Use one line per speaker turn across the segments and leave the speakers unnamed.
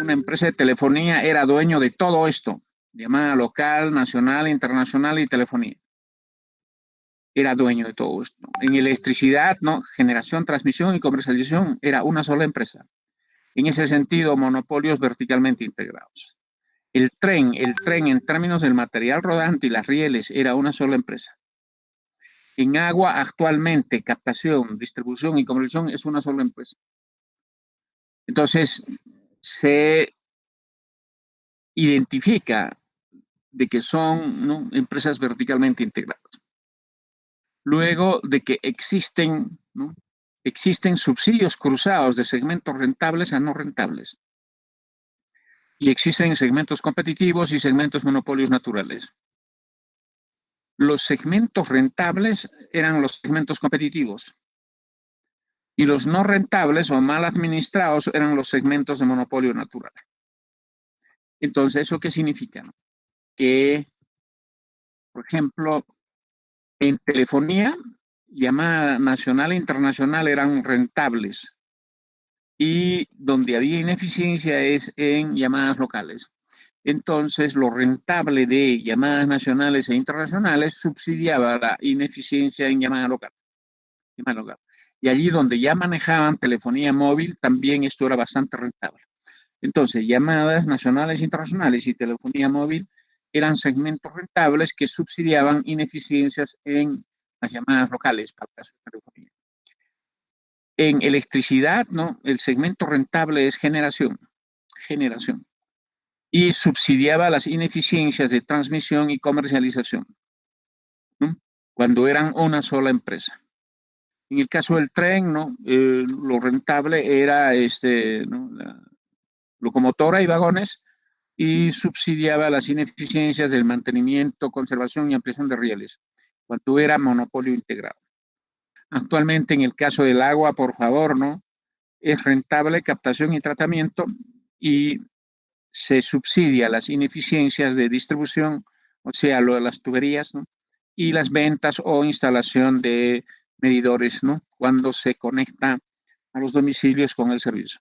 una empresa de telefonía era dueño de todo esto, llamada local, nacional, internacional y telefonía. Era dueño de todo esto. En electricidad, ¿no? Generación, transmisión y comercialización era una sola empresa. En ese sentido, monopolios verticalmente integrados. El tren en términos del material rodante y las rieles era una sola empresa. En agua, actualmente, captación, distribución y comercialización es una sola empresa. Entonces, se identifica de que son, ¿no?, empresas verticalmente integradas. Luego de que existen, ¿no?, existen subsidios cruzados de segmentos rentables a no rentables. Y existen segmentos competitivos y segmentos monopolios naturales. Los segmentos rentables eran los segmentos competitivos. Y los no rentables o mal administrados eran los segmentos de monopolio natural. Entonces, ¿eso qué significa? Que, por ejemplo, en telefonía, llamada nacional e internacional eran rentables. Y donde había ineficiencia es en llamadas locales. Entonces, lo rentable de llamadas nacionales e internacionales subsidiaba la ineficiencia en llamada local. Y allí donde ya manejaban telefonía móvil, también esto era bastante rentable. Entonces, llamadas nacionales e internacionales y telefonía móvil eran segmentos rentables que subsidiaban ineficiencias en las llamadas locales para el caso de telefonía. En electricidad, ¿no?, el segmento rentable es generación, y subsidiaba las ineficiencias de transmisión y comercialización, ¿no?, cuando eran una sola empresa. En el caso del tren, ¿no?, lo rentable era ¿no?, la locomotora y vagones, y subsidiaba las ineficiencias del mantenimiento, conservación y ampliación de rieles, cuando era monopolio integrado. Actualmente, en el caso del agua, por favor, ¿no?, es rentable captación y tratamiento y se subsidia las ineficiencias de distribución, o sea, lo de las tuberías, ¿no?, y las ventas o instalación de medidores, ¿no?, cuando se conecta a los domicilios con el servicio.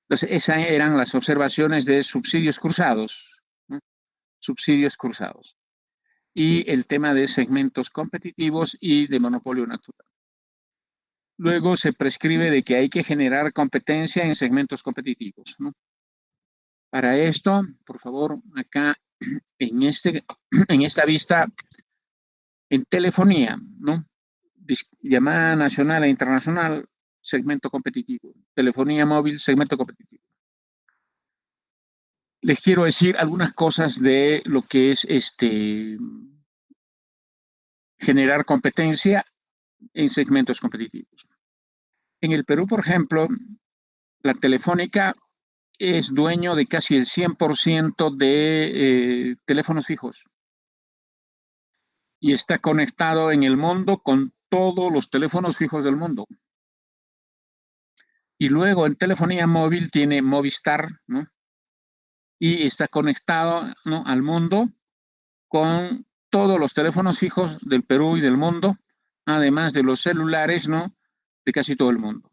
Entonces, esas eran las observaciones de subsidios cruzados, ¿no?, subsidios cruzados. Y el tema de segmentos competitivos y de monopolio natural. Luego se prescribe de que hay que generar competencia en segmentos competitivos, ¿no? Para esto, por favor, acá en esta vista, en telefonía, ¿no?, llamada nacional e internacional, segmento competitivo. Telefonía móvil, segmento competitivo. Les quiero decir algunas cosas de lo que es generar competencia en segmentos competitivos. En el Perú, por ejemplo, la Telefónica es dueño de casi el 100% de teléfonos fijos y está conectado en el mundo con todos los teléfonos fijos del mundo. Y luego en telefonía móvil tiene Movistar, ¿no?, y está conectado, ¿no?, al mundo con todos los teléfonos fijos del Perú y del mundo, además de los celulares, ¿no?, de casi todo el mundo.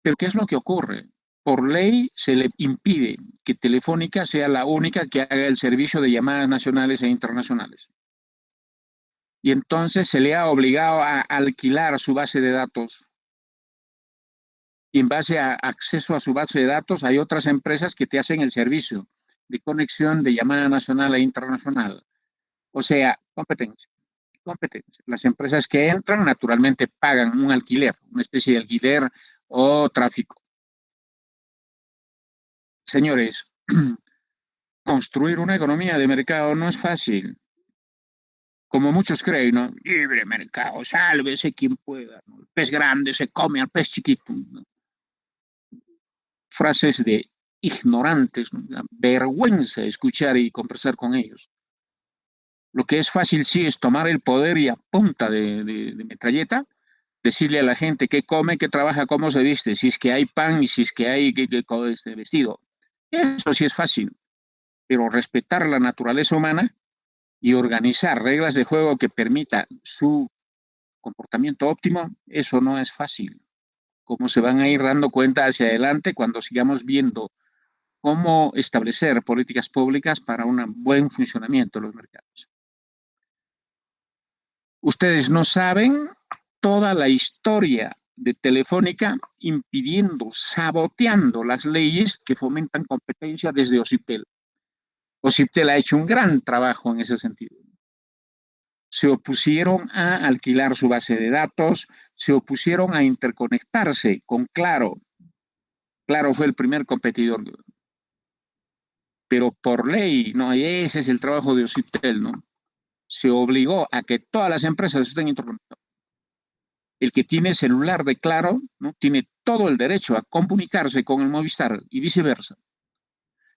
Pero ¿qué es lo que ocurre? Por ley se le impide que Telefónica sea la única que haga el servicio de llamadas nacionales e internacionales. Y entonces se le ha obligado a alquilar su base de datos. Y en base a acceso a su base de datos hay otras empresas que te hacen el servicio de conexión de llamada nacional e internacional. O sea, competencia. Las empresas que entran naturalmente pagan un alquiler, una especie de alquiler o tráfico. Señores, construir una economía de mercado no es fácil. Como muchos creen, ¿no? Libre mercado, sálvese quien pueda, ¿no? El pez grande se come al pez chiquito, ¿no? Frases de ignorantes, ¿no? Da vergüenza escuchar y conversar con ellos. Lo que es fácil sí es tomar el poder y a punta de metralleta, decirle a la gente qué come, qué trabaja, cómo se viste, si es que hay pan y si es que hay vestido. Eso sí es fácil, pero respetar la naturaleza humana y organizar reglas de juego que permitan su comportamiento óptimo, eso no es fácil. como se van a ir dando cuenta hacia adelante cuando sigamos viendo cómo establecer políticas públicas para un buen funcionamiento de los mercados. Ustedes no saben toda la historia de Telefónica impidiendo, saboteando las leyes que fomentan competencia desde OCIPTEL. OCIPTEL ha hecho un gran trabajo en ese sentido. Se opusieron a alquilar su base de datos, se opusieron a interconectarse con Claro. Claro fue el primer competidor, pero por ley, ¿no? Y ese es el trabajo de OCIPTEL, ¿no? Se obligó a que todas las empresas estén interconectadas. El que tiene celular de Claro, ¿no? Tiene todo el derecho a comunicarse con el Movistar y viceversa.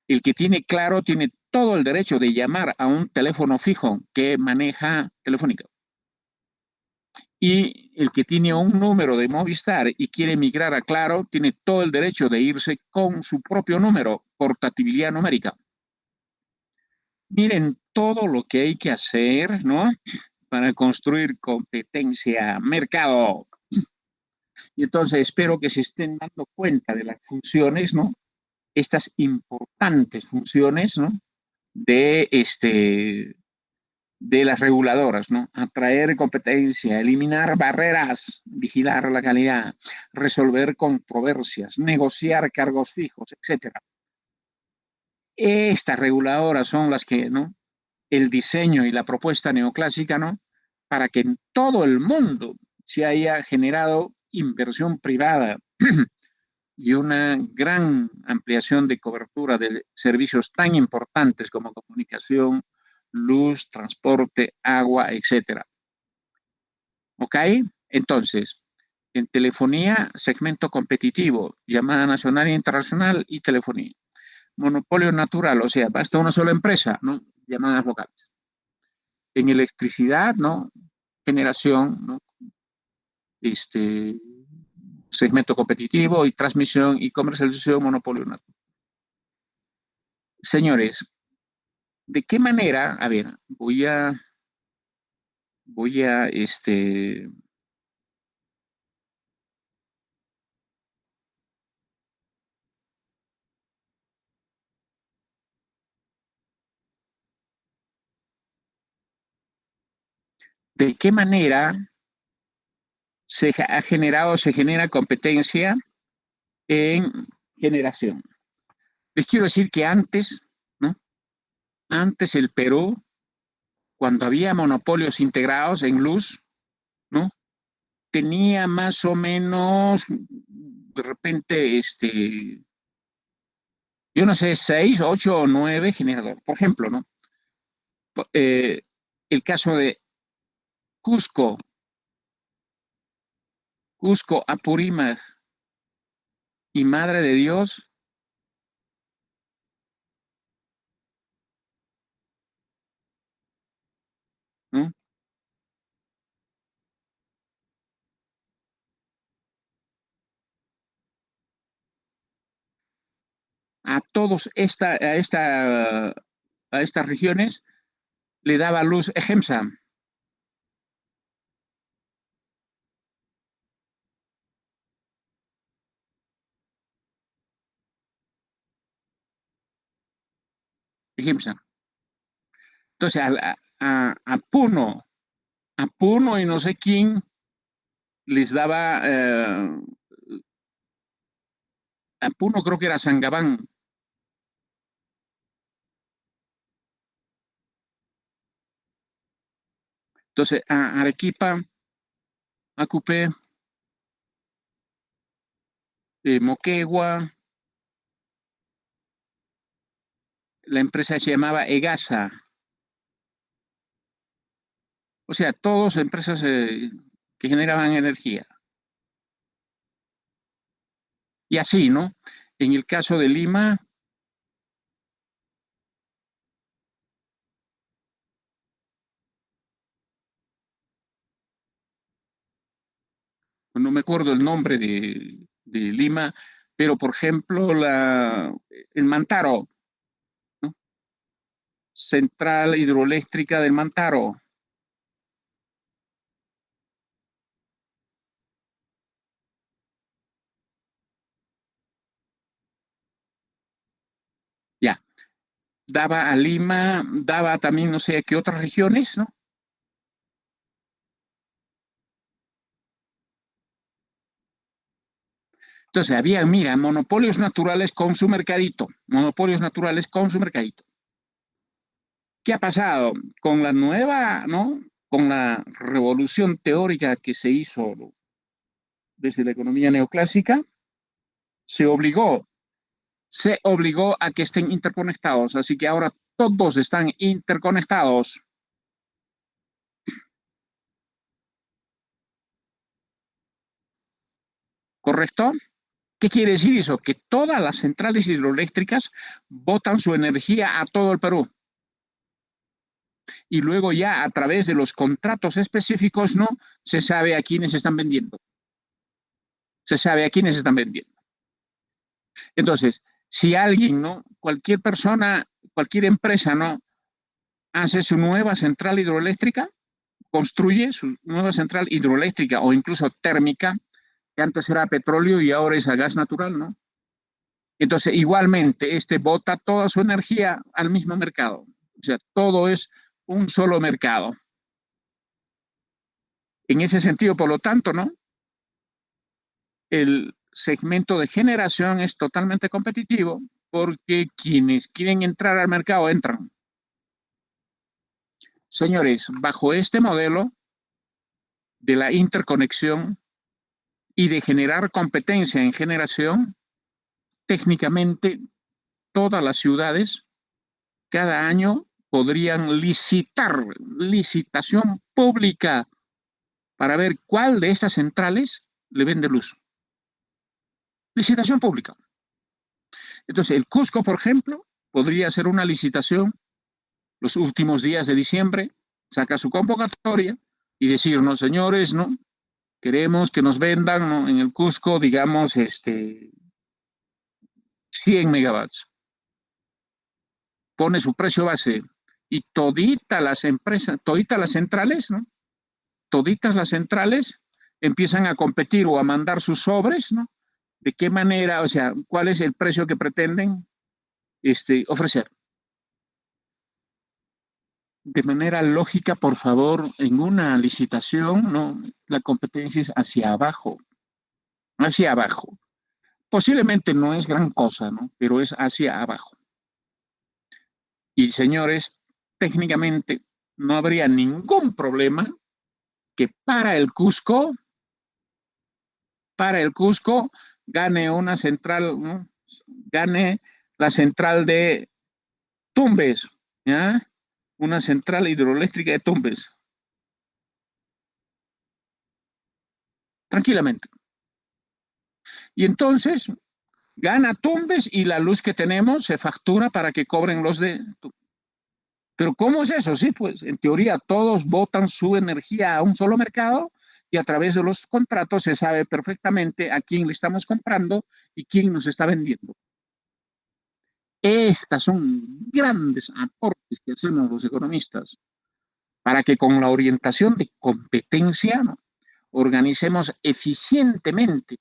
El que tiene Claro tiene todo el derecho de llamar a un teléfono fijo que maneja Telefónica. Y el que tiene un número de Movistar y quiere migrar a Claro tiene todo el derecho de irse con su propio número, portabilidad numérica. Miren todo lo que hay que hacer, ¿no? Para construir competencia, mercado. Y entonces espero que se estén dando cuenta de las funciones, ¿no? Estas importantes funciones, ¿no? De las reguladoras, ¿no? Atraer competencia, eliminar barreras, vigilar la calidad, resolver controversias, negociar cargos fijos, etcétera. Estas reguladoras son las que, ¿no? El diseño y la propuesta neoclásica, ¿no? Para que en todo el mundo se haya generado inversión privada y una gran ampliación de cobertura de servicios tan importantes como comunicación, luz, transporte, agua, etcétera. ¿Ok? Entonces, en telefonía, segmento competitivo, llamada nacional e internacional y telefonía. Monopolio natural, o sea, basta una sola empresa, ¿no? Llamadas locales. En electricidad, ¿no? Generación, ¿no? Segmento competitivo y transmisión y comercialización, monopolio natural. Señores, ¿de qué manera? A ver, voy a, ¿de qué manera se ha generado, se genera competencia en generación? Les quiero decir que antes, ¿no? Antes el Perú, cuando había monopolios integrados en luz, ¿no? Tenía más o menos, de repente, yo no sé, 6, 8 o 9 generadores. Por ejemplo, ¿no? Eh, el caso de Cusco, Cusco, Apurímac y Madre de Dios, ¿no? A todos a estas regiones le daba luz EGEMSA. EGEMSA. Entonces, a Puno y no sé quién les daba, a Puno creo que era Sangabán. Entonces, a Arequipa, Acupé, Moquegua, la empresa se llamaba EGASA. O sea, todas empresas que generaban energía. Y así, ¿no? En el caso de Lima, no me acuerdo el nombre de Lima, pero por ejemplo, el Mantaro, ¿no? Central Hidroeléctrica del Mantaro. daba a Lima, daba también no sé a qué otras regiones, ¿no? Entonces había, mira, monopolios naturales con su mercadito, monopolios naturales con su mercadito. ¿Qué ha pasado con la nueva, ¿no? Con la revolución teórica que se hizo desde la economía neoclásica, se obligó, se obligó a que estén interconectados, así que ahora todos están interconectados. ¿Correcto? ¿Qué quiere decir eso? Que todas las centrales hidroeléctricas botan su energía a todo el Perú. Y luego ya a través de los contratos específicos, ¿no? Se sabe a quiénes están vendiendo. Se sabe a quiénes están vendiendo. Entonces, si alguien, ¿no? Cualquier persona, cualquier empresa, ¿no? Hace su nueva central hidroeléctrica, construye su nueva central hidroeléctrica o incluso térmica, que antes era petróleo y ahora es a gas natural, ¿no? Entonces, igualmente, este bota toda su energía al mismo mercado. O sea, todo es un solo mercado. En ese sentido, por lo tanto, ¿no? El segmento de generación es totalmente competitivo porque quienes quieren entrar al mercado entran. Señores, bajo este modelo de la interconexión y de generar competencia en generación, técnicamente todas las ciudades cada año podrían licitar, licitación pública para ver cuál de esas centrales le vende luz. Licitación pública. Entonces, el Cusco, por ejemplo, podría hacer una licitación los últimos días de diciembre, saca su convocatoria y decirnos, señores, ¿no? Queremos que nos vendan, ¿no? En el Cusco, digamos, 100 megawatts. Pone su precio base y toditas las empresas, toditas las centrales, ¿no? Toditas las centrales empiezan a competir o a mandar sus sobres, ¿no? ¿De qué manera, o sea, cuál es el precio que pretenden ofrecer? De manera lógica, por favor, en una licitación, ¿no? La competencia es hacia abajo, hacia abajo. Posiblemente no es gran cosa, ¿no? Pero es hacia abajo. Y señores, técnicamente no habría ningún problema que para el Cusco, gane una central, ¿no? Gane la central de Tumbes, ¿ya? Una central hidroeléctrica de Tumbes. Tranquilamente. Y entonces gana Tumbes y la luz que tenemos se factura para que cobren los de... Pero ¿cómo es eso? Sí, pues en teoría todos botan su energía a un solo mercado y a través de los contratos se sabe perfectamente a quién le estamos comprando y quién nos está vendiendo. Estas son grandes aportes que hacemos los economistas para que con la orientación de competencia, ¿no? Organicemos eficientemente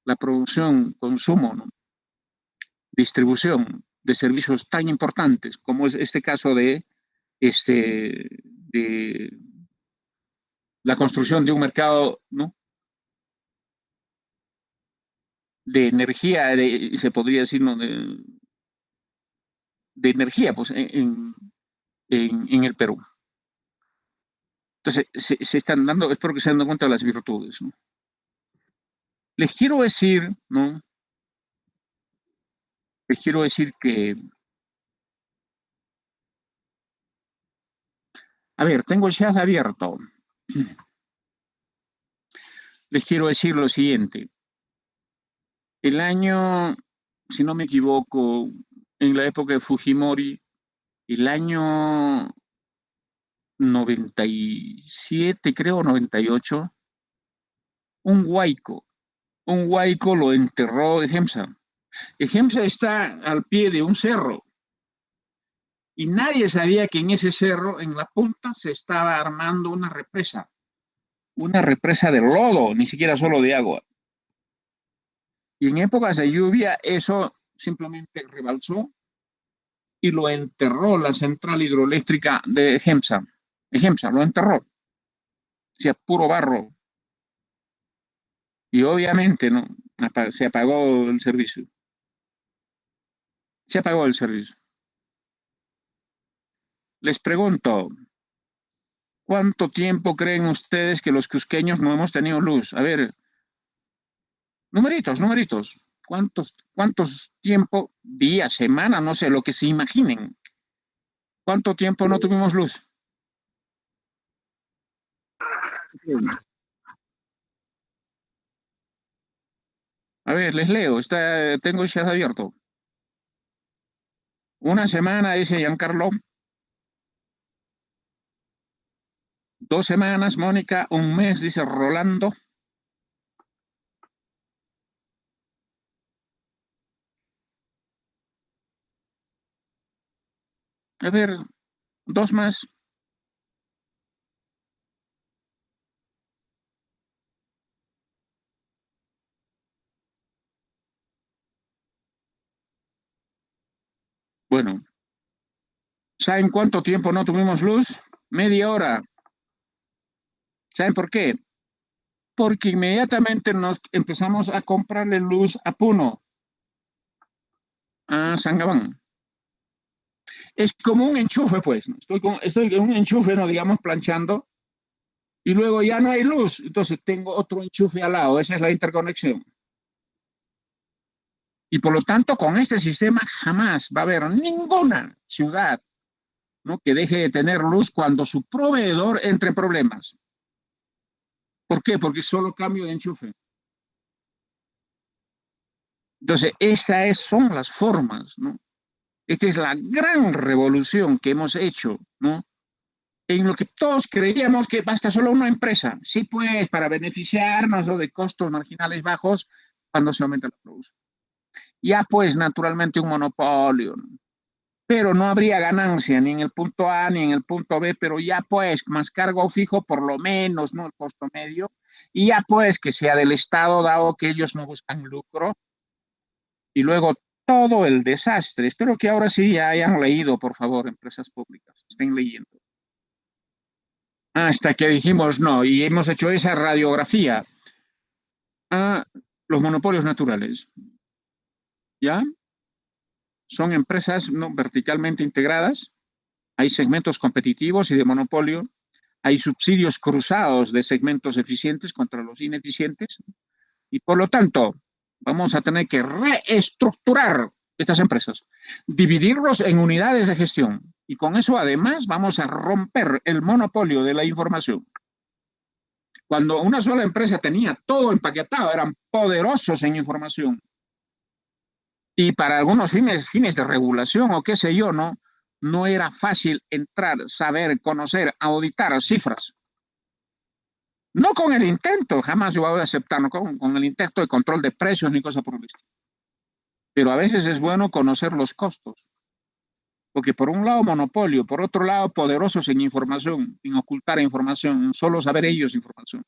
la producción, consumo, ¿no? Distribución de servicios tan importantes como es este caso de la construcción de un mercado, ¿no? De energía, se podría decir, ¿no? De energía pues, en el Perú. Entonces, se están dando, espero que se den cuenta de las virtudes, ¿no? Les quiero decir, ¿no? Les quiero decir que, a ver, tengo el chat abierto. Les quiero decir lo siguiente. El año, si no me equivoco, en la época de Fujimori, el año 97, creo, 98, un huaico lo enterró Ejemsa. Ejemsa está al pie de un cerro y nadie sabía que en ese cerro, en la punta, se estaba armando una represa de lodo, ni siquiera solo de agua. Y en épocas de lluvia eso simplemente rebalsó y lo enterró la central hidroeléctrica de Ejemsa. Ejemsa lo enterró. O sea, puro barro. Y obviamente, ¿no? Se apagó el servicio. Se apagó el servicio. Les pregunto, ¿cuánto tiempo creen ustedes que los cusqueños no hemos tenido luz? A ver, numeritos, numeritos. ¿Cuántos tiempo, día, semana, no sé, lo que se imaginen? ¿Cuánto tiempo no tuvimos luz? A ver, les leo, tengo el chat abierto. Una semana, dice Giancarlo. 2 semanas, Mónica. Un mes, dice Rolando. A ver, 2 más. Bueno, ¿saben cuánto tiempo no tuvimos luz? Media hora. ¿Saben por qué? Porque inmediatamente nos empezamos a comprarle luz a Puno, a Sangabán. Es como un enchufe, pues. Estoy con un enchufe, no digamos, planchando, y luego ya no hay luz. Entonces tengo otro enchufe al lado. Esa es la interconexión. Y por lo tanto, con este sistema jamás va a haber ninguna ciudad, ¿no?, que deje de tener luz cuando su proveedor entre en problemas. ¿Por qué? Porque solo cambio de enchufe. Entonces, son las formas, ¿no? Esta es la gran revolución que hemos hecho, ¿no? En lo que todos creíamos que basta solo una empresa. Sí, pues, para beneficiarnos, ¿no?, de costos marginales bajos cuando se aumenta la producción. Ya, pues, naturalmente un monopolio, ¿no? Pero no habría ganancia ni en el punto A ni en el punto B, pero ya pues más cargo fijo por lo menos, ¿no?, el costo medio, y ya pues que sea del Estado, dado que ellos no buscan lucro, y luego todo el desastre. Espero que ahora sí ya hayan leído, por favor, empresas públicas, estén leyendo. Hasta que dijimos no, y hemos hecho esa radiografía a los monopolios naturales, ¿ya? Son empresas no verticalmente integradas, hay segmentos competitivos y de monopolio, hay subsidios cruzados de segmentos eficientes contra los ineficientes, y por lo tanto vamos a tener que reestructurar estas empresas, dividirlos en unidades de gestión, y con eso además vamos a romper el monopolio de la información. Cuando una sola empresa tenía todo empaquetado, eran poderosos en información, y para algunos fines de regulación o qué sé yo, no era fácil entrar, saber, conocer, auditar cifras. No con el intento, jamás yo voy a aceptar, no con el intento de control de precios ni cosa por el estilo. Pero a veces es bueno conocer los costos. Porque por un lado monopolio, por otro lado poderosos en información, en ocultar información, en solo saber ellos información.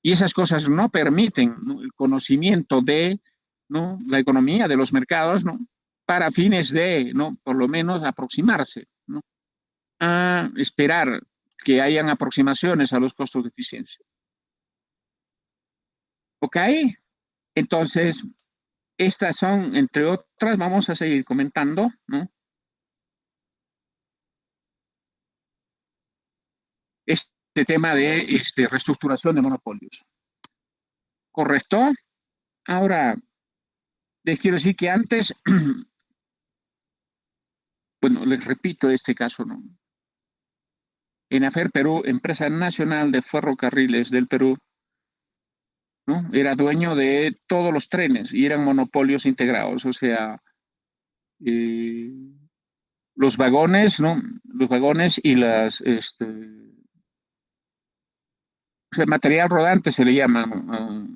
Y esas cosas no permiten, ¿no?, el conocimiento de, ¿no?, la economía de los mercados, ¿no?, para fines de, ¿no?, por lo menos aproximarse, ¿no?, a esperar que hayan aproximaciones a los costos de eficiencia. ¿Ok? Entonces, estas son, entre otras, vamos a seguir comentando, ¿no?, este tema de reestructuración de monopolios. ¿Correcto? Ahora, les quiero decir que antes, bueno, les repito este caso, ¿no? ENAFER Perú, empresa nacional de ferrocarriles del Perú, ¿no?, era dueño de todos los trenes y eran monopolios integrados, o sea, eh, los vagones, ¿no?, los vagones y o sea, material rodante se le llama, ¿no?,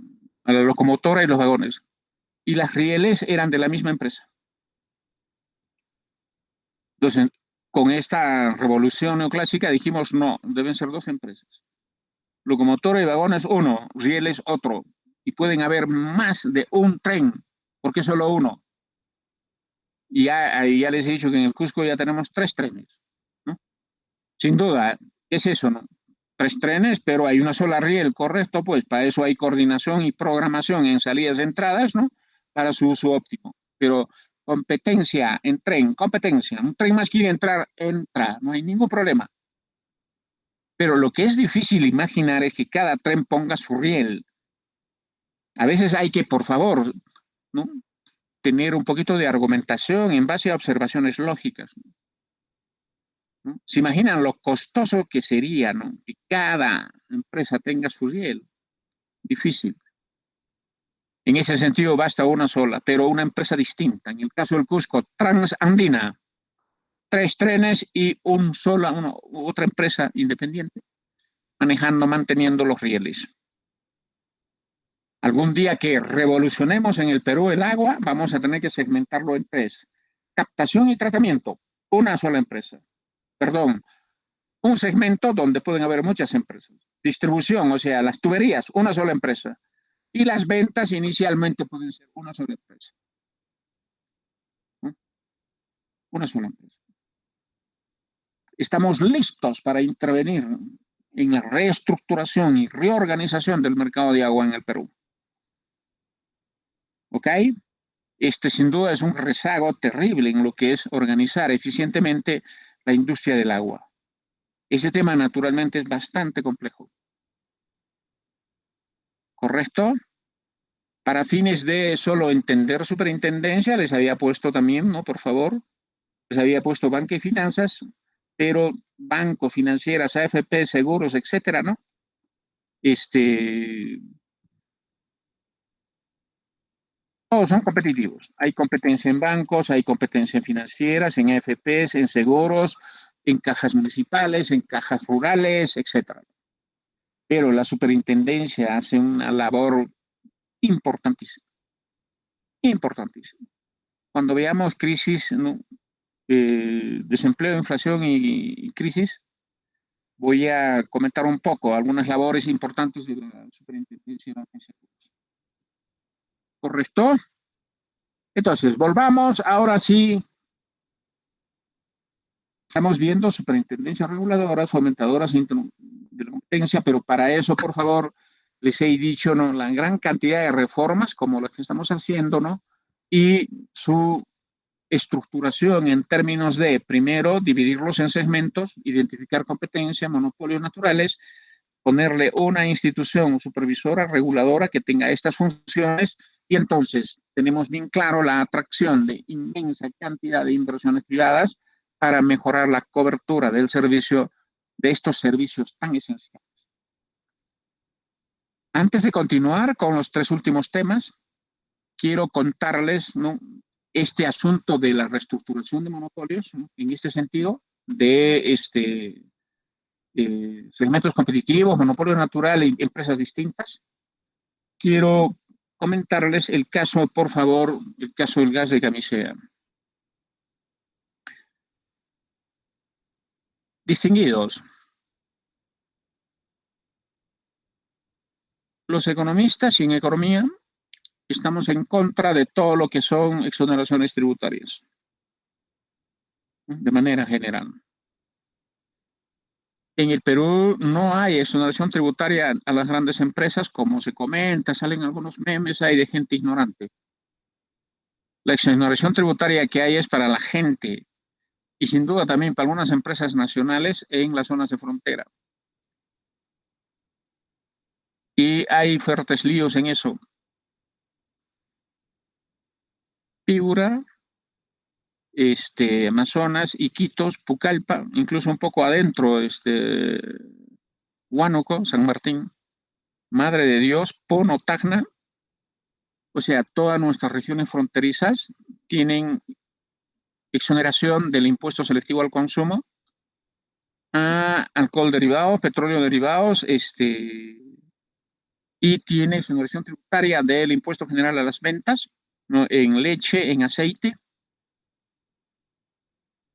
a la locomotora y los vagones. Y las rieles eran de la misma empresa. Entonces, con esta revolución neoclásica dijimos, no, deben ser dos empresas. Locomotora y vagones uno, rieles otro. Y pueden haber más de un tren, porque solo uno. Y ya les he dicho que en el Cusco ya tenemos 3 trenes, ¿no? Sin duda, es eso, ¿no? 3 trenes, pero hay una sola riel, correcto, pues para eso hay coordinación y programación en salidas y entradas, ¿no? Para su uso óptimo. Pero competencia en tren, competencia. Un tren más quiere entrar, entra, no hay ningún problema. Pero lo que es difícil imaginar es que cada tren ponga su riel. A veces hay que, por favor, ¿no? Tener un poquito de argumentación en base a observaciones lógicas, ¿no? ¿Se imaginan lo costoso que sería, ¿no? Que cada empresa tenga su riel? Difícil. En ese sentido basta una sola, pero una empresa distinta. En el caso del Cusco, Transandina, 3 trenes y otra empresa independiente manejando, manteniendo los rieles. Algún día que revolucionemos en el Perú el agua, vamos a tener que segmentarlo en 3. Captación y tratamiento, una sola empresa. Perdón, un segmento donde pueden haber muchas empresas. Distribución, o sea, las tuberías, una sola empresa. Y las ventas inicialmente pueden ser una sola empresa, ¿no? Una sola empresa. Estamos listos para intervenir en la reestructuración y reorganización del mercado de agua en el Perú. ¿Ok? Este sin duda es un rezago terrible en lo que es organizar eficientemente la industria del agua. Ese tema naturalmente es bastante complejo. ¿Correcto? Para fines de solo entender superintendencia, les había puesto también, ¿no? Por favor, les había puesto banca y finanzas, pero banco, financieras, AFP, seguros, etcétera, ¿no? Todos son competitivos. Hay competencia en bancos, hay competencia en financieras, en AFPs, en seguros, en cajas municipales, en cajas rurales, etcétera. Pero la superintendencia hace una labor importantísima, importantísima. Cuando veamos crisis, ¿no? Desempleo, inflación y crisis, voy a comentar un poco algunas labores importantes de la superintendencia. ¿Correcto? Entonces, volvamos. Ahora sí, estamos viendo superintendencias reguladoras, fomentadoras de la competencia, pero para eso, por favor, les he dicho, ¿no? La gran cantidad de reformas como las que estamos haciendo, ¿no? Y su estructuración en términos de, primero, dividirlos en segmentos, identificar competencia, monopolios naturales, ponerle una institución supervisora, reguladora que tenga estas funciones y entonces tenemos bien claro la atracción de inmensa cantidad de inversiones privadas para mejorar la cobertura del servicio, de estos servicios tan esenciales. Antes de continuar con los 3 últimos temas, quiero contarles, ¿no? Este asunto de la reestructuración de monopolios, ¿no? En este sentido, de segmentos competitivos, monopolio natural y empresas distintas. Quiero comentarles el caso, por favor, el caso del gas de Camisea. Distinguidos, los economistas y en economía estamos en contra de todo lo que son exoneraciones tributarias, de manera general. En el Perú no hay exoneración tributaria a las grandes empresas, como se comenta, salen algunos memes ahí de gente ignorante. La exoneración tributaria que hay es para la gente y sin duda también para algunas empresas nacionales en las zonas de frontera. Y hay fuertes líos en eso. Piura, Amazonas, Iquitos, Pucallpa, incluso un poco adentro, Huánuco, San Martín, Madre de Dios, Puno, Tacna, o sea, todas nuestras regiones fronterizas tienen exoneración del impuesto selectivo al consumo a alcohol derivado, petróleo derivados, y tiene exoneración tributaria del impuesto general a las ventas, ¿no? En leche, en aceite.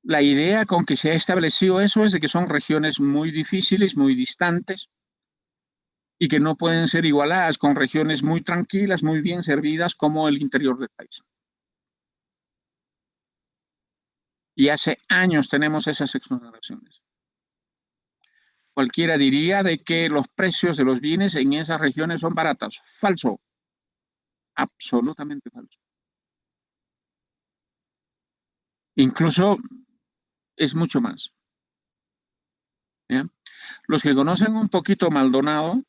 La idea con que se ha establecido eso es de que son regiones muy difíciles, muy distantes y que no pueden ser igualadas con regiones muy tranquilas, muy bien servidas como el interior del país. Y hace años tenemos esas exoneraciones. Cualquiera diría de que los precios de los bienes en esas regiones son baratos. Falso, absolutamente falso. Incluso es mucho más. ¿Ya? Los que conocen un poquito Maldonado,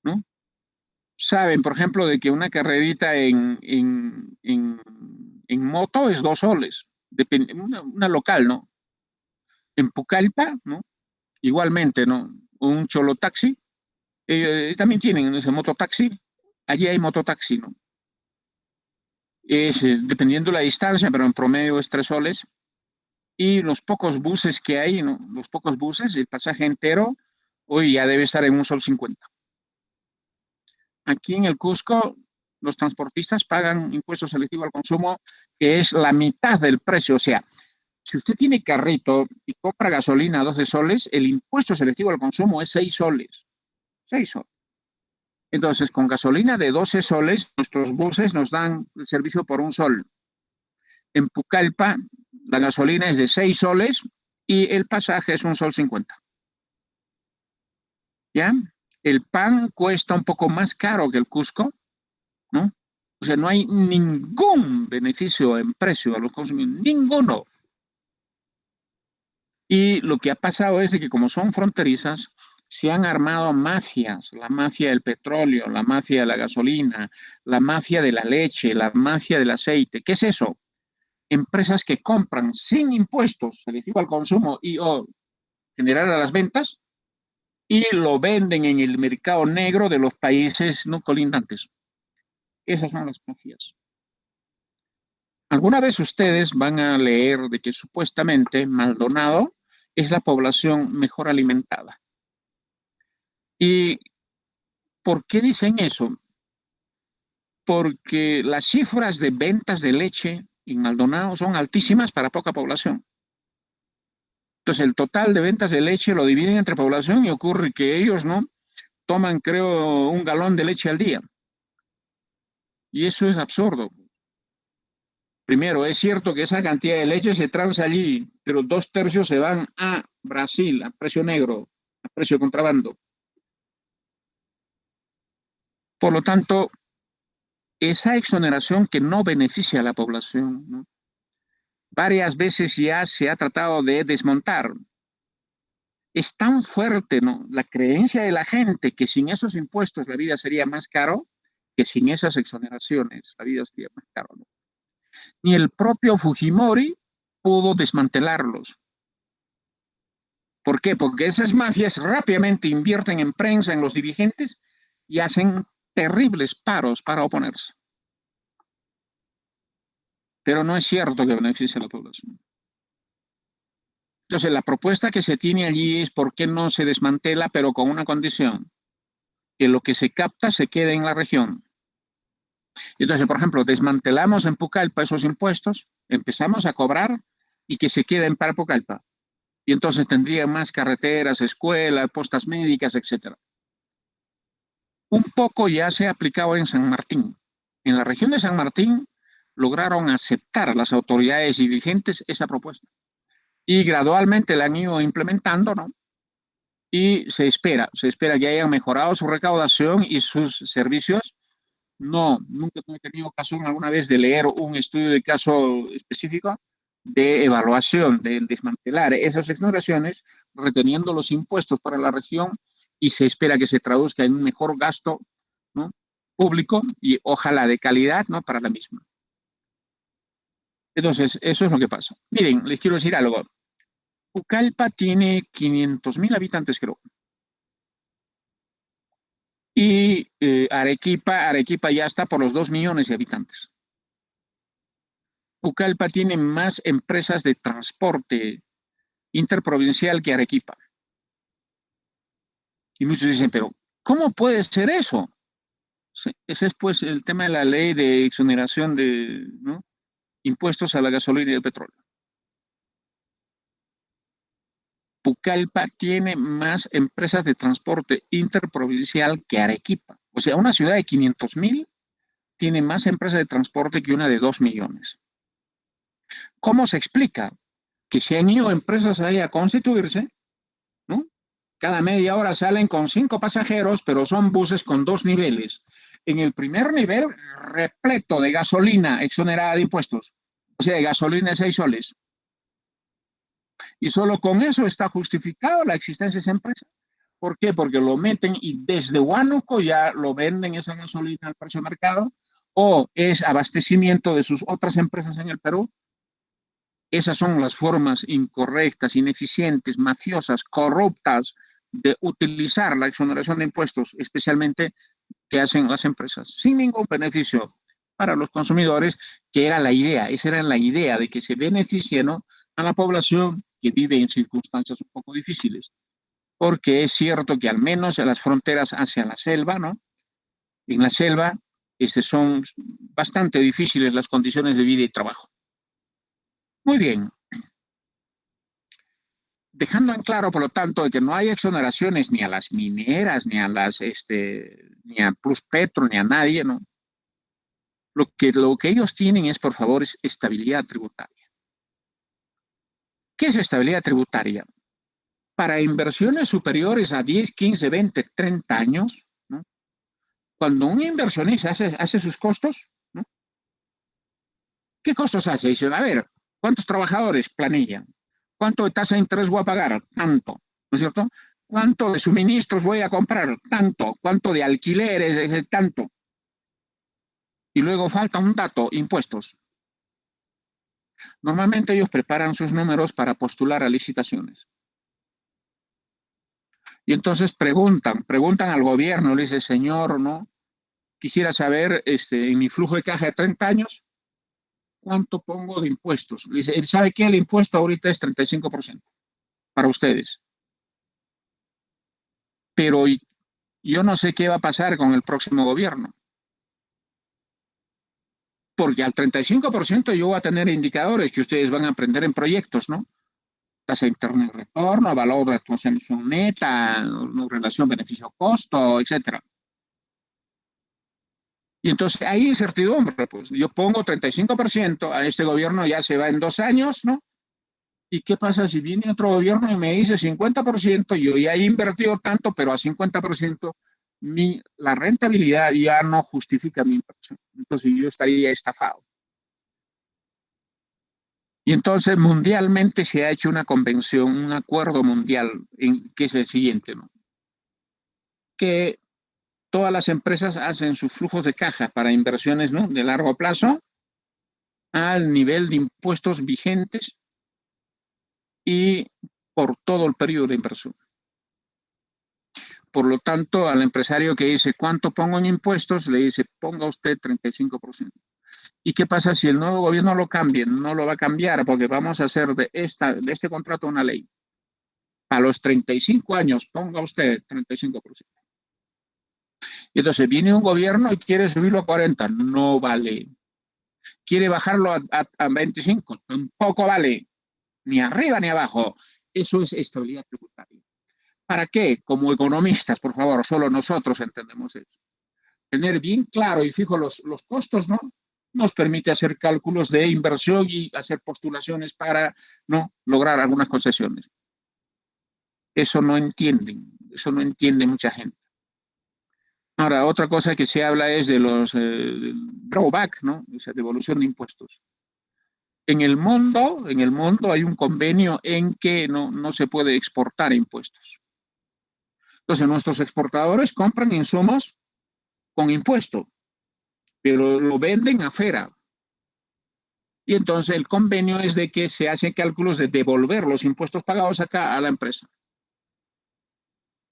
¿no? Saben, por ejemplo, de que una carrerita en moto es 2 soles, una local, ¿no? En Pucallpa, ¿no? Igualmente, ¿no? Un cholo taxi, también tienen ese mototaxi, allí hay mototaxi, ¿no? Es dependiendo la distancia, pero en promedio es 3 soles. Y los pocos buses que hay, ¿no? Los pocos buses, el pasaje entero, hoy ya debe estar en 1,50 soles. Aquí en el Cusco, los transportistas pagan impuesto selectivo al consumo, que es la mitad del precio. O sea, si usted tiene carrito y compra gasolina a 12 soles, el impuesto selectivo al consumo es 6 soles. 6 soles. Entonces, con gasolina de 12 soles, nuestros buses nos dan el servicio por 1 sol. En Pucallpa, la gasolina es de 6 soles y el pasaje es 1,50 soles. ¿Ya? El pan cuesta un poco más caro que el Cusco, ¿no? O sea, no hay ningún beneficio en precio a los consumidores, ninguno. Y lo que ha pasado es de que como son fronterizas, se han armado mafias, la mafia del petróleo, la mafia de la gasolina, la mafia de la leche, la mafia del aceite. ¿Qué es eso? Empresas que compran sin impuestos selectivo al consumo y o generar a las ventas y lo venden en el mercado negro de los países no colindantes. Esas son las mafias. Alguna vez ustedes van a leer de que supuestamente Maldonado es la población mejor alimentada. ¿Y por qué dicen eso? Porque las cifras de ventas de leche en Maldonado son altísimas para poca población. Entonces, el total de ventas de leche lo dividen entre población y ocurre que ellos no toman, creo, 1 galón de leche al día. Y eso es absurdo. Primero, es cierto que esa cantidad de leche se transa allí, pero 2/3 se van a Brasil, a precio negro, a precio de contrabando. Por lo tanto, esa exoneración que no beneficia a la población, ¿no? Varias veces ya se ha tratado de desmontar. Es tan fuerte, ¿no? La creencia de la gente que sin esos impuestos la vida sería más caro, que sin esas exoneraciones la vida sería más caro, ¿no? Ni el propio Fujimori pudo desmantelarlos. ¿Por qué? Porque esas mafias rápidamente invierten en prensa, en los dirigentes y hacen terribles paros para oponerse. Pero no es cierto que beneficie a la población. Entonces, la propuesta que se tiene allí es por qué no se desmantela, pero con una condición, que lo que se capta se quede en la región. Entonces, por ejemplo, desmantelamos en Pucallpa esos impuestos, empezamos a cobrar y que se queden para Pucallpa. Y entonces tendría más carreteras, escuelas, postas médicas, etc. Un poco ya se ha aplicado en San Martín. En la región de San Martín lograron aceptar las autoridades y dirigentes esa propuesta. Y gradualmente la han ido implementando, ¿no? Y se espera que hayan mejorado su recaudación y sus servicios. No, nunca he tenido ocasión alguna vez de leer un estudio de caso específico de evaluación, de desmantelar esas exoneraciones, reteniendo los impuestos para la región y se espera que se traduzca en un mejor gasto, ¿no? Público y ojalá de calidad, ¿no? Para la misma. Entonces, eso es lo que pasa. Miren, les quiero decir algo. Pucallpa tiene 500,000 habitantes, creo. Y Arequipa ya está por los 2 millones de habitantes. Pucallpa tiene más empresas de transporte interprovincial que Arequipa. Y muchos dicen, pero ¿cómo puede ser eso? Sí, ese es pues el tema de la ley de exoneración de, ¿no?, impuestos a la gasolina y el petróleo. Pucallpa tiene más empresas de transporte interprovincial que Arequipa. O sea, una ciudad de 500,000 tiene más empresas de transporte que una de 2 millones. ¿Cómo se explica? que se han ido empresas ahí a constituirse, ¿no? Cada media hora salen con 5 pasajeros, pero son buses con 2 niveles. En el primer nivel, repleto de gasolina exonerada de impuestos, o sea, de gasolina de 6 soles. Y solo con eso está justificado la existencia de esa empresa. ¿Por qué? Porque lo meten y desde Huánuco ya lo venden esa gasolina al precio de mercado, o es abastecimiento de sus otras empresas en el Perú. Esas son las formas incorrectas, ineficientes, mafiosas, corruptas de utilizar la exoneración de impuestos, especialmente que hacen las empresas, sin ningún beneficio para los consumidores, que era la idea, esa era la idea de que se beneficie, ¿no?, a la población que vive en circunstancias un poco difíciles. Porque es cierto que al menos en las fronteras hacia la selva, ¿no?, en la selva son bastante difíciles las condiciones de vida y trabajo. Muy bien. Dejando en claro, por lo tanto, de que no hay exoneraciones ni a las mineras, ni a las, ni a Plus Petro, ni a nadie, ¿no? Lo que ellos tienen es, por favor, es estabilidad tributaria. ¿Qué es estabilidad tributaria? Para inversiones superiores a 10, 15, 20, 30 años, ¿no?, cuando un inversionista hace sus costos, ¿no?, ¿qué costos hace? Dicen, a ver, ¿cuántos trabajadores? Planilla. ¿Cuánto de tasa de interés voy a pagar? Tanto, ¿no es cierto? ¿Cuánto de suministros voy a comprar? Tanto. ¿Cuánto de alquileres? Tanto. Y luego falta un dato, impuestos. Normalmente ellos preparan sus números para postular a licitaciones. Y entonces preguntan al gobierno, le dice, señor, ¿no?, quisiera saber, en mi flujo de caja de 30 años, ¿cuánto pongo de impuestos? Le dice, ¿sabe qué? El impuesto ahorita es 35% para ustedes. Pero yo no sé qué va a pasar con el próximo gobierno. Porque al 35% yo voy a tener indicadores que ustedes van a aprender en proyectos, ¿no? Tasa interna de retorno, valor de consumición neta, relación beneficio-costo, etcétera. Y entonces hay incertidumbre, pues. Yo pongo 35%, a este gobierno ya se va en 2 años, ¿no? ¿Y qué pasa si viene otro gobierno y me dice 50%? Yo ya he invertido tanto, pero a 50% la rentabilidad ya no justifica mi inversión. Entonces yo estaría estafado. Y entonces mundialmente se ha hecho una convención, un acuerdo mundial, que es el siguiente, ¿no?, que todas las empresas hacen sus flujos de caja para inversiones, ¿no?, de largo plazo al nivel de impuestos vigentes y por todo el periodo de inversión. Por lo tanto, al empresario que dice, ¿cuánto pongo en impuestos?, le dice, ponga usted 35%. ¿Y qué pasa si el nuevo gobierno lo cambia? No lo va a cambiar porque vamos a hacer de este contrato una ley. A los 35 años, ponga usted 35%. Y entonces viene un gobierno y quiere subirlo a 40, no vale. Quiere bajarlo a 25, tampoco vale. Ni arriba ni abajo. Eso es estabilidad tributaria. ¿Para qué? Como economistas, por favor, solo nosotros entendemos eso. Tener bien claro y fijo los costos, ¿no?, nos permite hacer cálculos de inversión y hacer postulaciones para, ¿no?, lograr algunas concesiones. Eso no entiende mucha gente. Ahora, otra cosa que se habla es de los drawback, ¿no?, o sea, devolución de impuestos. En el mundo hay un convenio en que no se puede exportar impuestos. Entonces, nuestros exportadores compran insumos con impuesto, pero lo venden afuera. Y entonces el convenio es de que se hacen cálculos de devolver los impuestos pagados acá a la empresa.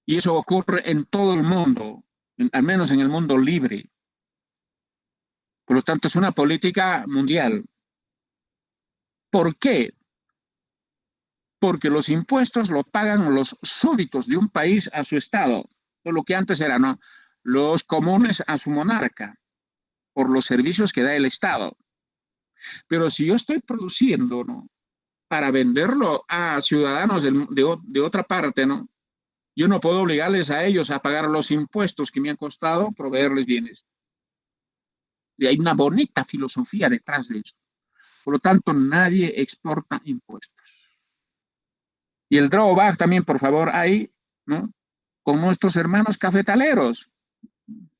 Y eso ocurre en todo el mundo, al menos en el mundo libre. Por lo tanto, es una política mundial. ¿Por qué? Porque los impuestos lo pagan los súbditos de un país a su estado, o lo que antes era, ¿no?, los comunes a su monarca, por los servicios que da el Estado. Pero si yo estoy produciendo, ¿no?, para venderlo a ciudadanos de otra parte, ¿no?, yo no puedo obligarles a ellos a pagar los impuestos que me han costado proveerles bienes. Y hay una bonita filosofía detrás de eso. Por lo tanto, nadie exporta impuestos. Y el drawback también, por favor, hay, ¿no? Con nuestros hermanos cafetaleros,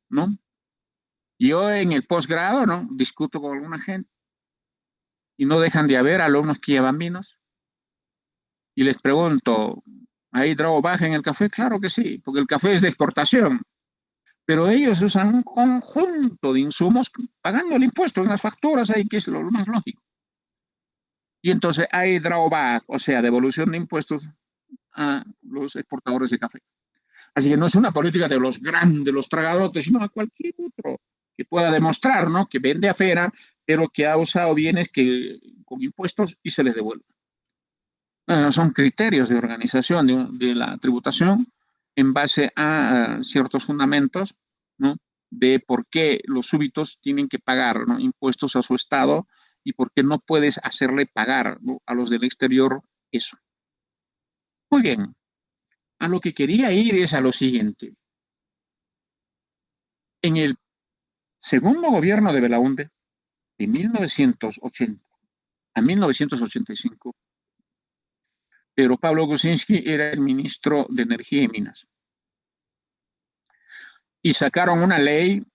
¿no? Yo en el posgrado, ¿no? Discuto con alguna gente y no dejan de haber alumnos que llevan vinos y les pregunto, ¿hay drawback en el café? Claro que sí, porque el café es de exportación, pero ellos usan un conjunto de insumos pagando el impuesto en las facturas, ahí que es lo más lógico. Y entonces hay drawback, o sea, devolución de impuestos a los exportadores de café. Así que no es una política de los grandes, los tragadotes, sino a cualquier otro que pueda demostrar, ¿no? Que vende afuera, pero que ha usado bienes que, con impuestos y se les devuelve. Son criterios de organización de la tributación en base a ciertos fundamentos, ¿no? De por qué los súbditos tienen que pagar, ¿no? Impuestos a su Estado y por qué no puedes hacerle pagar, ¿no? A los del exterior eso. Muy bien, a lo que quería ir es a lo siguiente. En el segundo gobierno de Belaúnde, de 1980 a 1985, Pedro Pablo Kuczynski era el ministro de Energía y Minas. Y sacaron una ley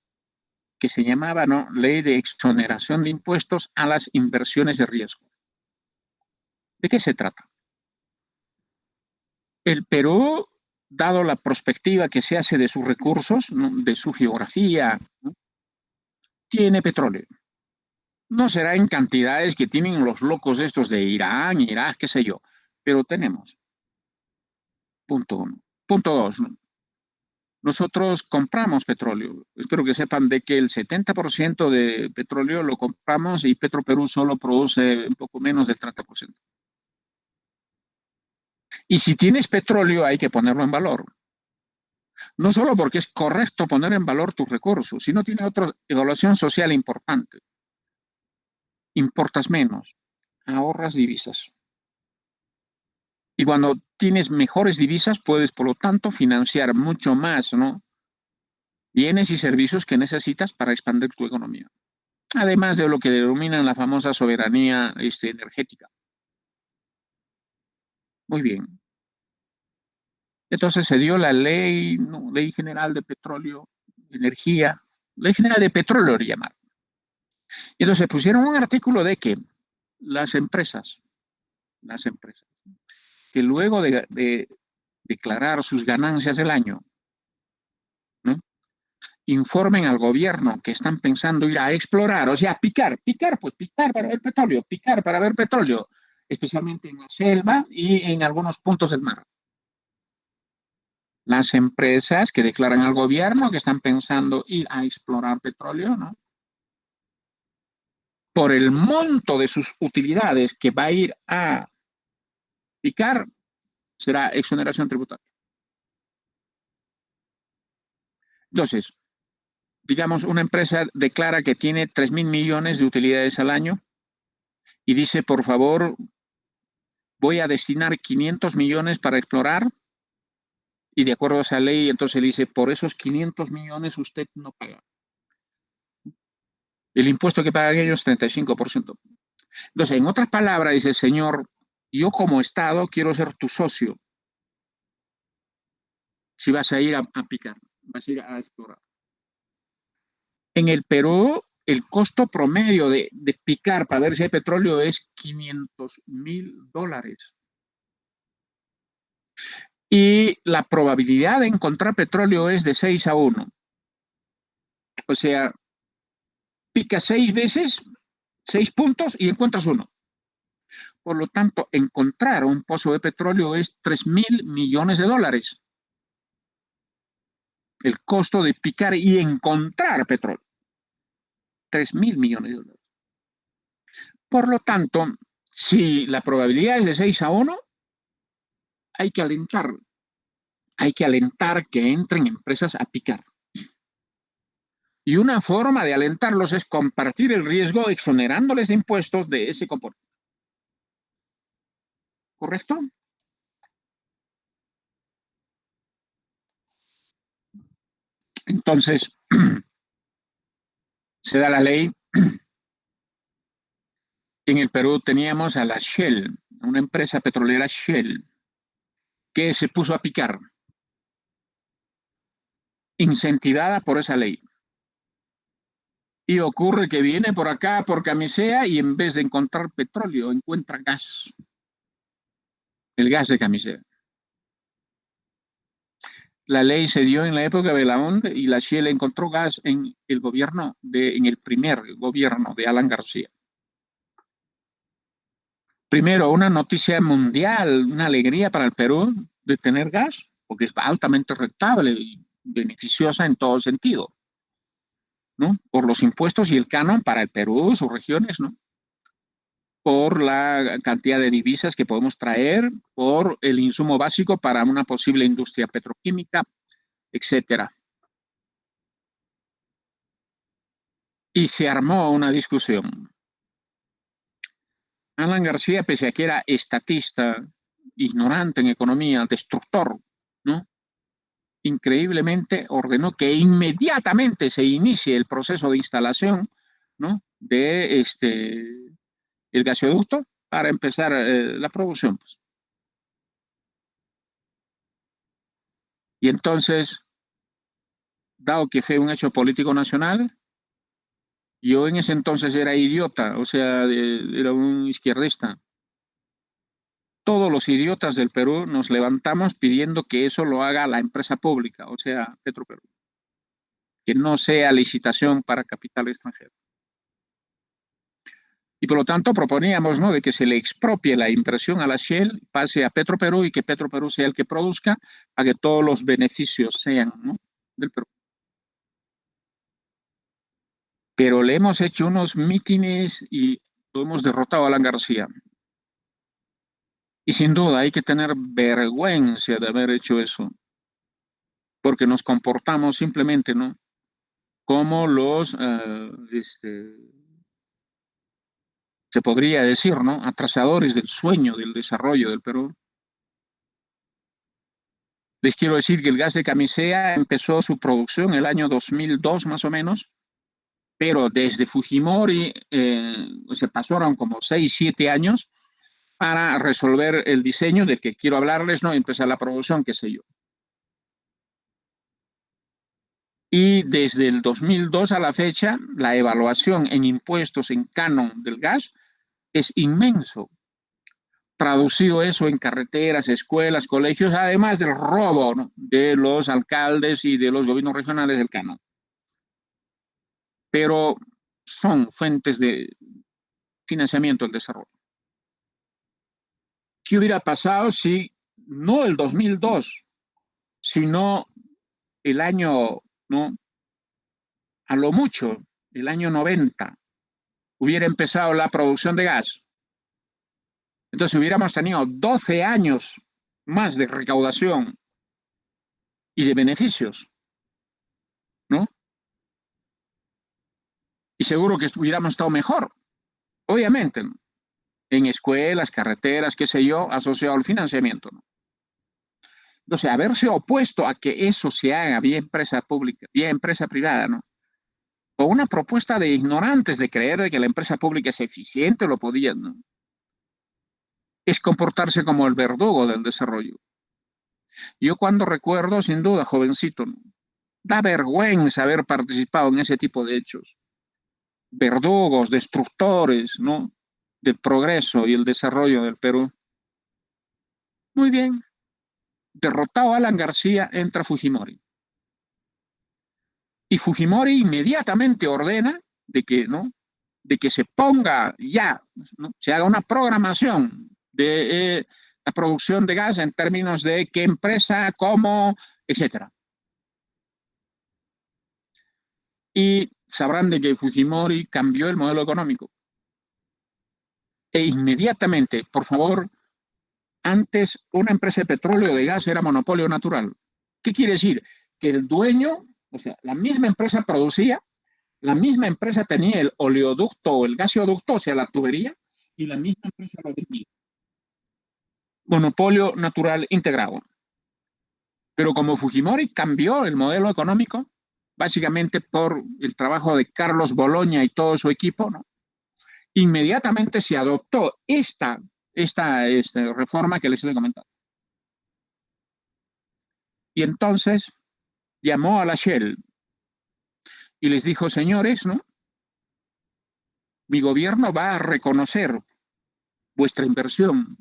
que se llamaba, ¿no? Ley de exoneración de impuestos a las inversiones de riesgo. ¿De qué se trata? El Perú, dado la perspectiva que se hace de sus recursos, ¿no? De su geografía, ¿no? Tiene petróleo. No será en cantidades que tienen los locos estos de Irán, Irak, qué sé yo, pero tenemos. Punto uno. Punto dos, ¿no? Nosotros compramos petróleo. Espero que sepan de que el 70% de petróleo lo compramos y Petroperú solo produce un poco menos del 30%. Y si tienes petróleo hay que ponerlo en valor. No solo porque es correcto poner en valor tus recursos, sino tiene otra evaluación social importante. Importas menos, ahorras divisas. Y cuando tienes mejores divisas, puedes, por lo tanto, financiar mucho más, ¿no? Bienes y servicios que necesitas para expandir tu economía. Además de lo que denominan la famosa soberanía energética. Muy bien. Entonces se dio la ley, ¿no? Ley General de Petróleo, Energía, Ley General de Petróleo, le llamaron. Y entonces pusieron un artículo de que las empresas, que luego de declarar sus ganancias del año, ¿no? Informen al gobierno que están pensando ir a explorar, o sea, pues picar para ver petróleo, picar para ver petróleo, especialmente en la selva y en algunos puntos del mar. Las empresas que declaran al gobierno que están pensando ir a explorar petróleo, ¿no? Por el monto de sus utilidades que va a ir a picar, será exoneración tributaria. Entonces, digamos, una empresa declara que tiene 3.000 millones de utilidades al año y dice, por favor, voy a destinar 500 millones para explorar, y de acuerdo a esa ley, entonces le dice, por esos 500 millones usted no paga. El impuesto que pagan ellos es 35%. Entonces, en otras palabras, dice, señor, yo como Estado quiero ser tu socio. Si vas a ir a picar, vas a ir a explorar. En el Perú, el costo promedio de picar para ver si hay petróleo es $500,000. Y la probabilidad de encontrar petróleo es de 6 a 1. O sea, pica 6 veces, 6 puntos y encuentras uno. Por lo tanto, encontrar un pozo de petróleo es $3.000 millones. El costo de picar y encontrar petróleo. $3.000 millones. Por lo tanto, si la probabilidad es de 6 a 1, hay que alentar que entren empresas a picar. Y una forma de alentarlos es compartir el riesgo exonerándoles de impuestos de ese comportamiento. ¿Correcto? Entonces, se da la ley. En el Perú teníamos a la Shell, una empresa petrolera Shell, que se puso a picar, incentivada por esa ley. Y ocurre que viene por acá, por Camisea, y en vez de encontrar petróleo, encuentra gas. El gas de Camisea. La ley se dio en la época de Belaúnde y la Shell encontró gas en el primer gobierno de Alan García. Primero, una noticia mundial, una alegría para el Perú de tener gas, porque es altamente rentable y beneficiosa en todo sentido, ¿no? Por los impuestos y el canon para el Perú, sus regiones, ¿no? Por la cantidad de divisas que podemos traer, por el insumo básico para una posible industria petroquímica, etcétera. Y se armó una discusión. Alan García, pese a que era estatista, ignorante en economía, destructor, ¿no? Increíblemente ordenó que inmediatamente se inicie el proceso de instalación, ¿no? de el gasoducto para empezar la producción. Pues. Y entonces, dado que fue un hecho político nacional, yo en ese entonces era idiota, o sea, era un izquierdista. Todos los idiotas del Perú nos levantamos pidiendo que eso lo haga la empresa pública, o sea, Petroperú, que no sea licitación para capital extranjero. Y por lo tanto proponíamos, ¿no?, de que se le expropie la inversión a la Shell, pase a Petroperú y que Petroperú sea el que produzca para que todos los beneficios sean, ¿no?, del Perú. Pero le hemos hecho unos mítines y lo hemos derrotado a Alan García. Y sin duda hay que tener vergüenza de haber hecho eso, porque nos comportamos simplemente, ¿no?, como los, se podría decir, ¿no?, atrasadores del sueño del desarrollo del Perú. Les quiero decir que el gas de Camisea empezó su producción en el año 2002 más o menos, pero desde Fujimori se pasaron como 6, 7 años para resolver el diseño del que quiero hablarles, ¿no?, empezar la producción, qué sé yo. Y desde el 2002 a la fecha, la evaluación en impuestos en canon del gas es inmenso. Traducido eso en carreteras, escuelas, colegios, además del robo, ¿no?, de los alcaldes y de los gobiernos regionales del canon. Pero son fuentes de financiamiento del desarrollo. ¿Qué hubiera pasado si no el 2002, sino el año, ¿no?, a lo mucho, el año 90, hubiera empezado la producción de gas? Entonces hubiéramos tenido 12 años más de recaudación y de beneficios, ¿no? Y seguro que hubiéramos estado mejor, obviamente, ¿no?, en escuelas, carreteras, qué sé yo, asociado al financiamiento, ¿no? Entonces, haberse opuesto a que eso se haga vía empresa pública, vía empresa privada, ¿no?, o una propuesta de ignorantes de creer de que la empresa pública es eficiente, lo podían, ¿no?, es comportarse como el verdugo del desarrollo. Yo cuando recuerdo, sin duda, jovencito, ¿no?, da vergüenza haber participado en ese tipo de hechos. Verdugos, destructores, ¿no?, del progreso y el desarrollo del Perú. Muy bien. Derrotado a Alan García, entra Fujimori. Y Fujimori inmediatamente ordena de que, ¿no?, de que se ponga ya, ¿no?, se haga una programación de la producción de gas en términos de qué empresa, cómo, etcétera. Y sabrán de que Fujimori cambió el modelo económico. E inmediatamente, por favor, antes una empresa de petróleo o de gas era monopolio natural. ¿Qué quiere decir? Que el dueño, o sea, la misma empresa producía, la misma empresa tenía el oleoducto o el gasoducto, o sea, la tubería, y la misma empresa lo vendía. Monopolio natural integrado. Pero como Fujimori cambió el modelo económico, básicamente por el trabajo de Carlos Boloña y todo su equipo, ¿no?, inmediatamente se adoptó esta reforma que les he comentado. Y entonces llamó a la Shell y les dijo, señores, ¿no? Mi gobierno va a reconocer vuestra inversión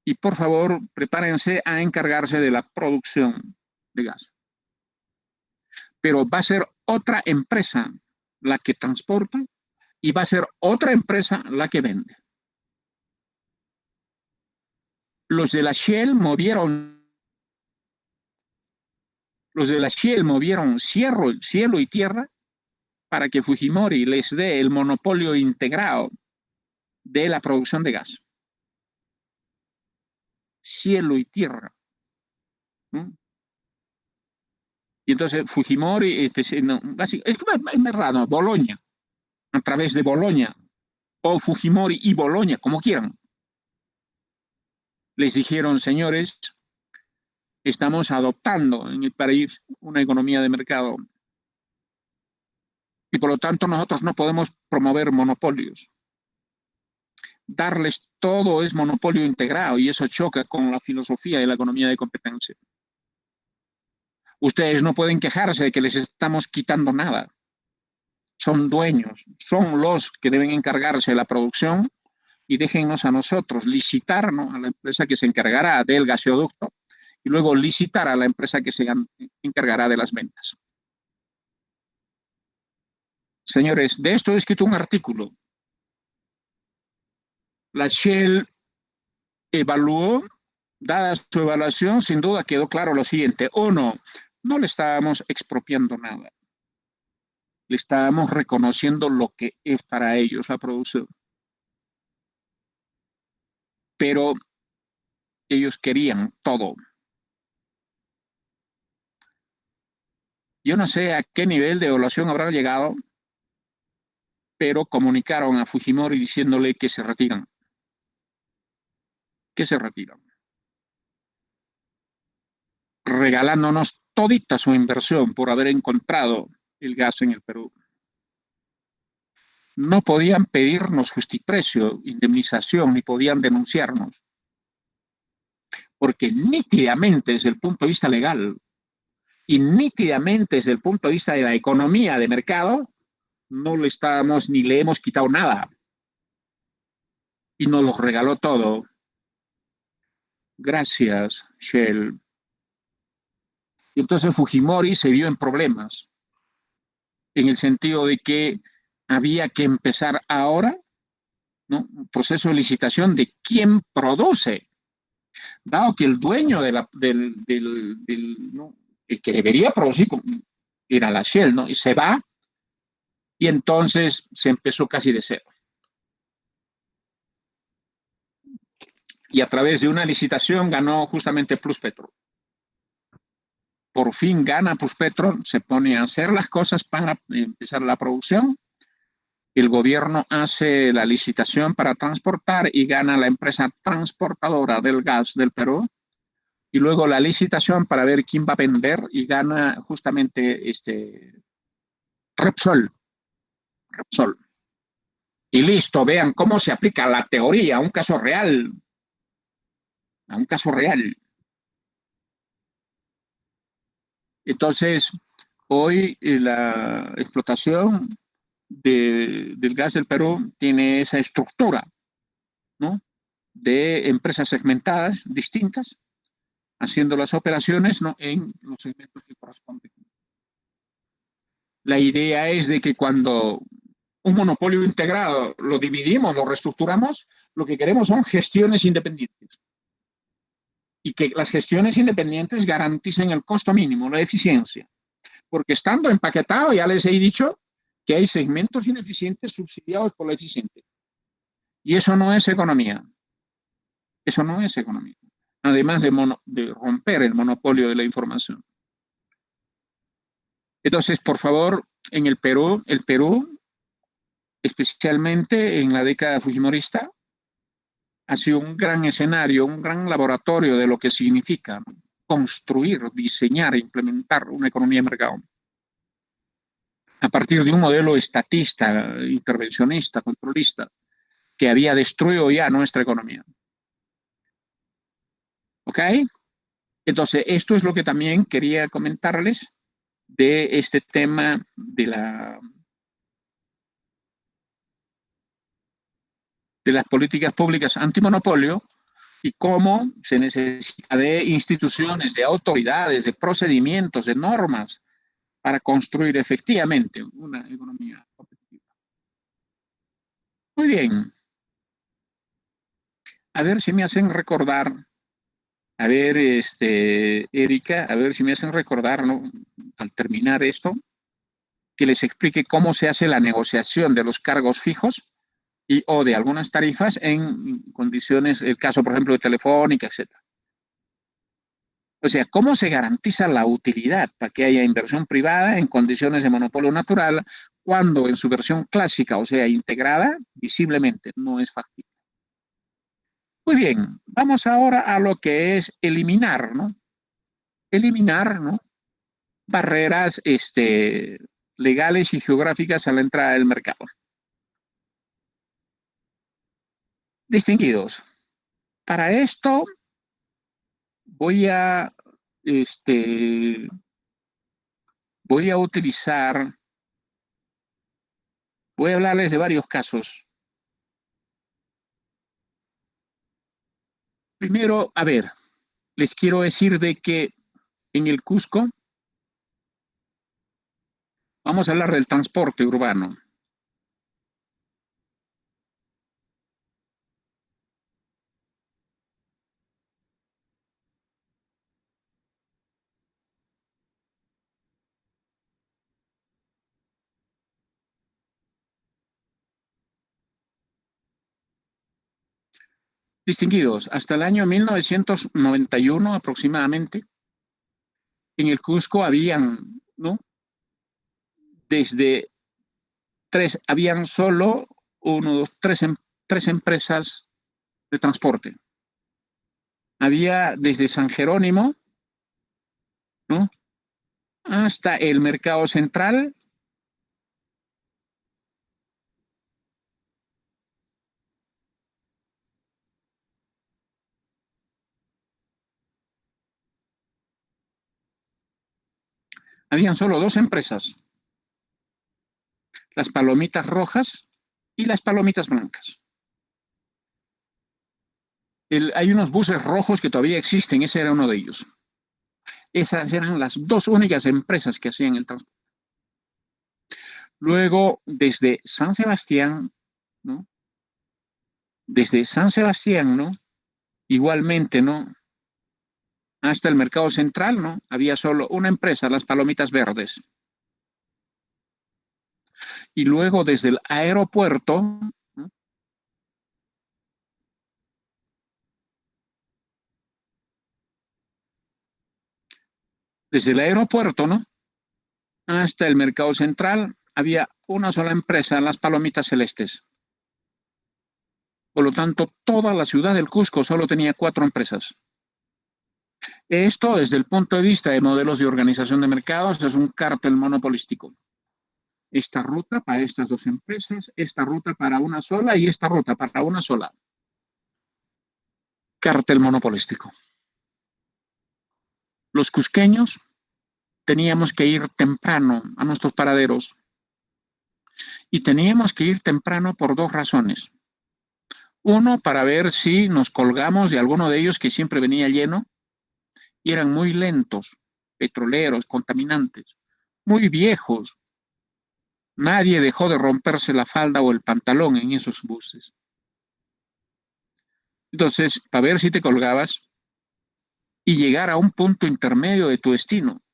y por favor prepárense a encargarse de la producción de gas. Pero va a ser otra empresa la que transporta y va a ser otra empresa la que vende. Los de la Shell movieron cielo y tierra para que Fujimori les dé el monopolio integrado de la producción de gas. Cielo y tierra, ¿no? Y entonces Fujimori, no, es más raro, Boloña, a través de Boloña, o Fujimori y Boloña, como quieran, les dijeron, señores, estamos adoptando en el país una economía de mercado y por lo tanto nosotros no podemos promover monopolios. Darles todo es monopolio integrado y eso choca con la filosofía de la economía de competencia. Ustedes no pueden quejarse de que les estamos quitando nada. Son dueños, son los que deben encargarse de la producción y déjennos a nosotros licitar, ¿no?, a la empresa que se encargará del gaseoducto y luego licitar a la empresa que se encargará de las ventas. Señores, de esto he escrito un artículo. La Shell evaluó, dada su evaluación, sin duda quedó claro lo siguiente. Uno, no le estábamos expropiando nada. Le estábamos reconociendo lo que es para ellos la producción. Pero ellos querían todo. Yo no sé a qué nivel de evaluación habrán llegado, pero comunicaron a Fujimori diciéndole que se retiran. Que se retiran. Regalándonos todita su inversión por haber encontrado el gas en el Perú. No podían pedirnos justiprecio, indemnización, ni podían denunciarnos. Porque nítidamente desde el punto de vista legal y nítidamente desde el punto de vista de la economía de mercado, no le estábamos ni le hemos quitado nada. Y nos lo regaló todo. Gracias, Shell. Y entonces Fujimori se vio en problemas, en el sentido de que había que empezar ahora, ¿no?, un proceso de licitación de quién produce, dado que el dueño de ¿no?, el que debería producir era la Shell, ¿no?, y se va, y entonces se empezó casi de cero. Y a través de una licitación ganó justamente Pluspetro. Por fin gana Pluspetro, se pone a hacer las cosas para empezar la producción. El gobierno hace la licitación para transportar y gana la empresa transportadora del gas del Perú. Y luego la licitación para ver quién va a vender y gana justamente Repsol. Repsol. Y listo, vean cómo se aplica la teoría a un caso real. A un caso real. Entonces, hoy la explotación del gas del Perú tiene esa estructura, ¿no?, de empresas segmentadas distintas, haciendo las operaciones, ¿no?, en los segmentos que corresponden. La idea es de que cuando un monopolio integrado lo dividimos, lo reestructuramos, lo que queremos son gestiones independientes. Y que las gestiones independientes garanticen el costo mínimo, la eficiencia. Porque estando empaquetado, ya les he dicho que hay segmentos ineficientes subsidiados por la eficiente. Y eso no es economía. Eso no es economía. Además de romper el monopolio de la información. Entonces, por favor, en el Perú, especialmente en la década fujimorista, ha sido un gran escenario, un gran laboratorio de lo que significa construir, diseñar e implementar una economía de mercado. A partir de un modelo estatista, intervencionista, controlista, que había destruido ya nuestra economía. ¿Ok? Entonces, esto es lo que también quería comentarles de este tema de las políticas públicas antimonopolio y cómo se necesita de instituciones, de autoridades, de procedimientos, de normas para construir efectivamente una economía competitiva. Muy bien, a ver si me hacen recordar, a ver, Erika, a ver si me hacen recordar, ¿no? Al terminar esto, que les explique cómo se hace la negociación de los cargos fijos y o de algunas tarifas en condiciones, el caso, por ejemplo, de Telefónica, etcétera. O sea, ¿cómo se garantiza la utilidad para que haya inversión privada en condiciones de monopolio natural cuando en su versión clásica, o sea, integrada, visiblemente no es factible? Muy bien, vamos ahora a lo que es eliminar, ¿no? Eliminar, ¿no? Barreras legales y geográficas a la entrada del mercado. Distinguidos, para esto voy a, este, voy a utilizar, voy a hablarles de varios casos. Primero, a ver, les quiero decir de que en el Cusco, vamos a hablar del transporte urbano. Distinguidos, hasta el año 1991 aproximadamente, en el Cusco habían, ¿no? Desde habían solo uno, dos, tres empresas de transporte. Había desde San Jerónimo, ¿no? Hasta el Mercado Central, habían solo dos empresas, las palomitas rojas y las palomitas blancas. Hay unos buses rojos que todavía existen, ese era uno de ellos. Esas eran las dos únicas empresas que hacían el transporte. Luego, desde San Sebastián, ¿no? Desde San Sebastián, ¿no? Igualmente, ¿no? Hasta el Mercado Central, ¿no? Había solo una empresa, las Palomitas Verdes. Y luego desde el aeropuerto, ¿no? Desde el aeropuerto, ¿no? Hasta el Mercado Central había una sola empresa, las Palomitas Celestes. Por lo tanto, toda la ciudad del Cusco solo tenía cuatro empresas. Esto, desde el punto de vista de modelos de organización de mercados, es un cártel monopolístico. Esta ruta para estas dos empresas, esta ruta para una sola y esta ruta para una sola. Cártel monopolístico. Los cusqueños teníamos que ir temprano a nuestros paraderos y teníamos que ir temprano por dos razones. Uno, para ver si nos colgamos de alguno de ellos que siempre venía lleno y eran muy lentos, petroleros, contaminantes, muy viejos. Nadie dejó de romperse la falda o el pantalón en esos buses. Entonces, para ver si te colgabas y llegar a un punto intermedio de tu destino,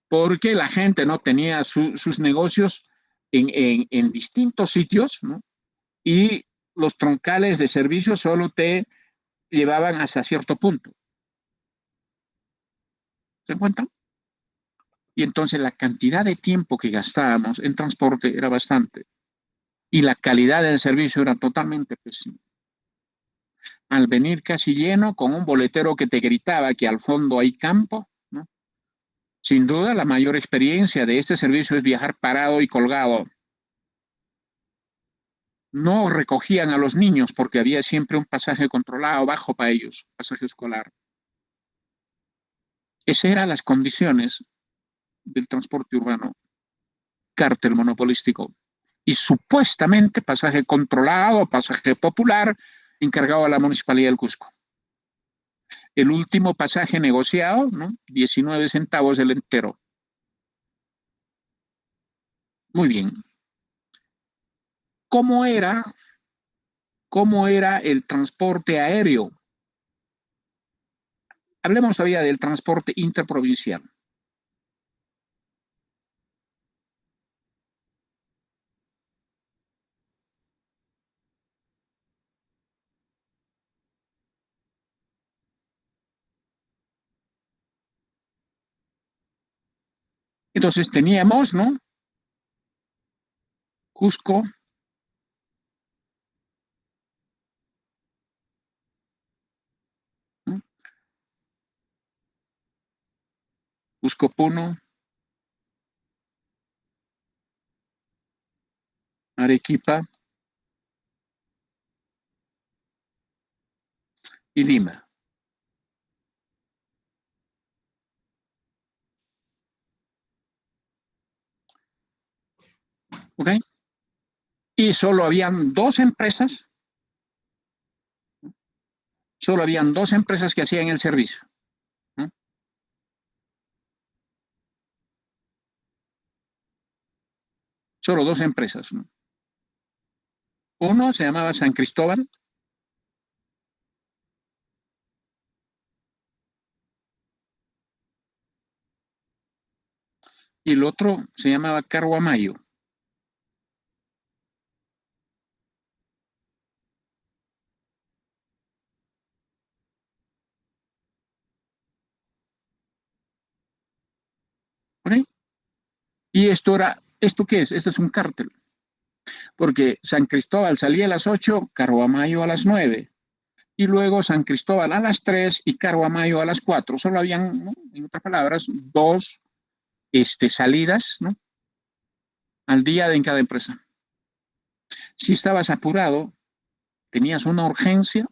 porque la gente no tenía sus negocios en distintos sitios, ¿no? Y los troncales de servicio solo te llevaban hasta cierto punto. ¿Se encuentran? Y entonces la cantidad de tiempo que gastábamos en transporte era bastante y la calidad del servicio era totalmente pésima. Al venir casi lleno con un boletero que te gritaba que al fondo hay campo, ¿no? Sin duda la mayor experiencia de este servicio es viajar parado y colgado. No recogían a los niños porque había siempre un pasaje controlado bajo para ellos, pasaje escolar. Esas eran las condiciones del transporte urbano, cártel monopolístico. Y supuestamente pasaje controlado, pasaje popular, encargado a la Municipalidad del Cusco. El último pasaje negociado, ¿no? 19 centavos el entero. Muy bien. ¿Cómo era, cómo era el transporte aéreo? Hablemos todavía del transporte interprovincial. Entonces teníamos, ¿no? Cusco, ¿no? Cusco Puno, Arequipa y Lima. ¿Ok? Y solo habían dos empresas que hacían el servicio, ¿no? Solo dos empresas, ¿no? Uno se llamaba San Cristóbal y el otro se llamaba Carguamayo. ¿Ok? Y ¿esto qué es? Esto es un cártel, porque San Cristóbal salía a las 8, Carguamayo a las 9, y luego San Cristóbal a las 3 y Carguamayo a las 4. Solo habían, ¿no? En otras palabras, dos salidas, ¿no? Al día en cada empresa. Si estabas apurado, tenías una urgencia,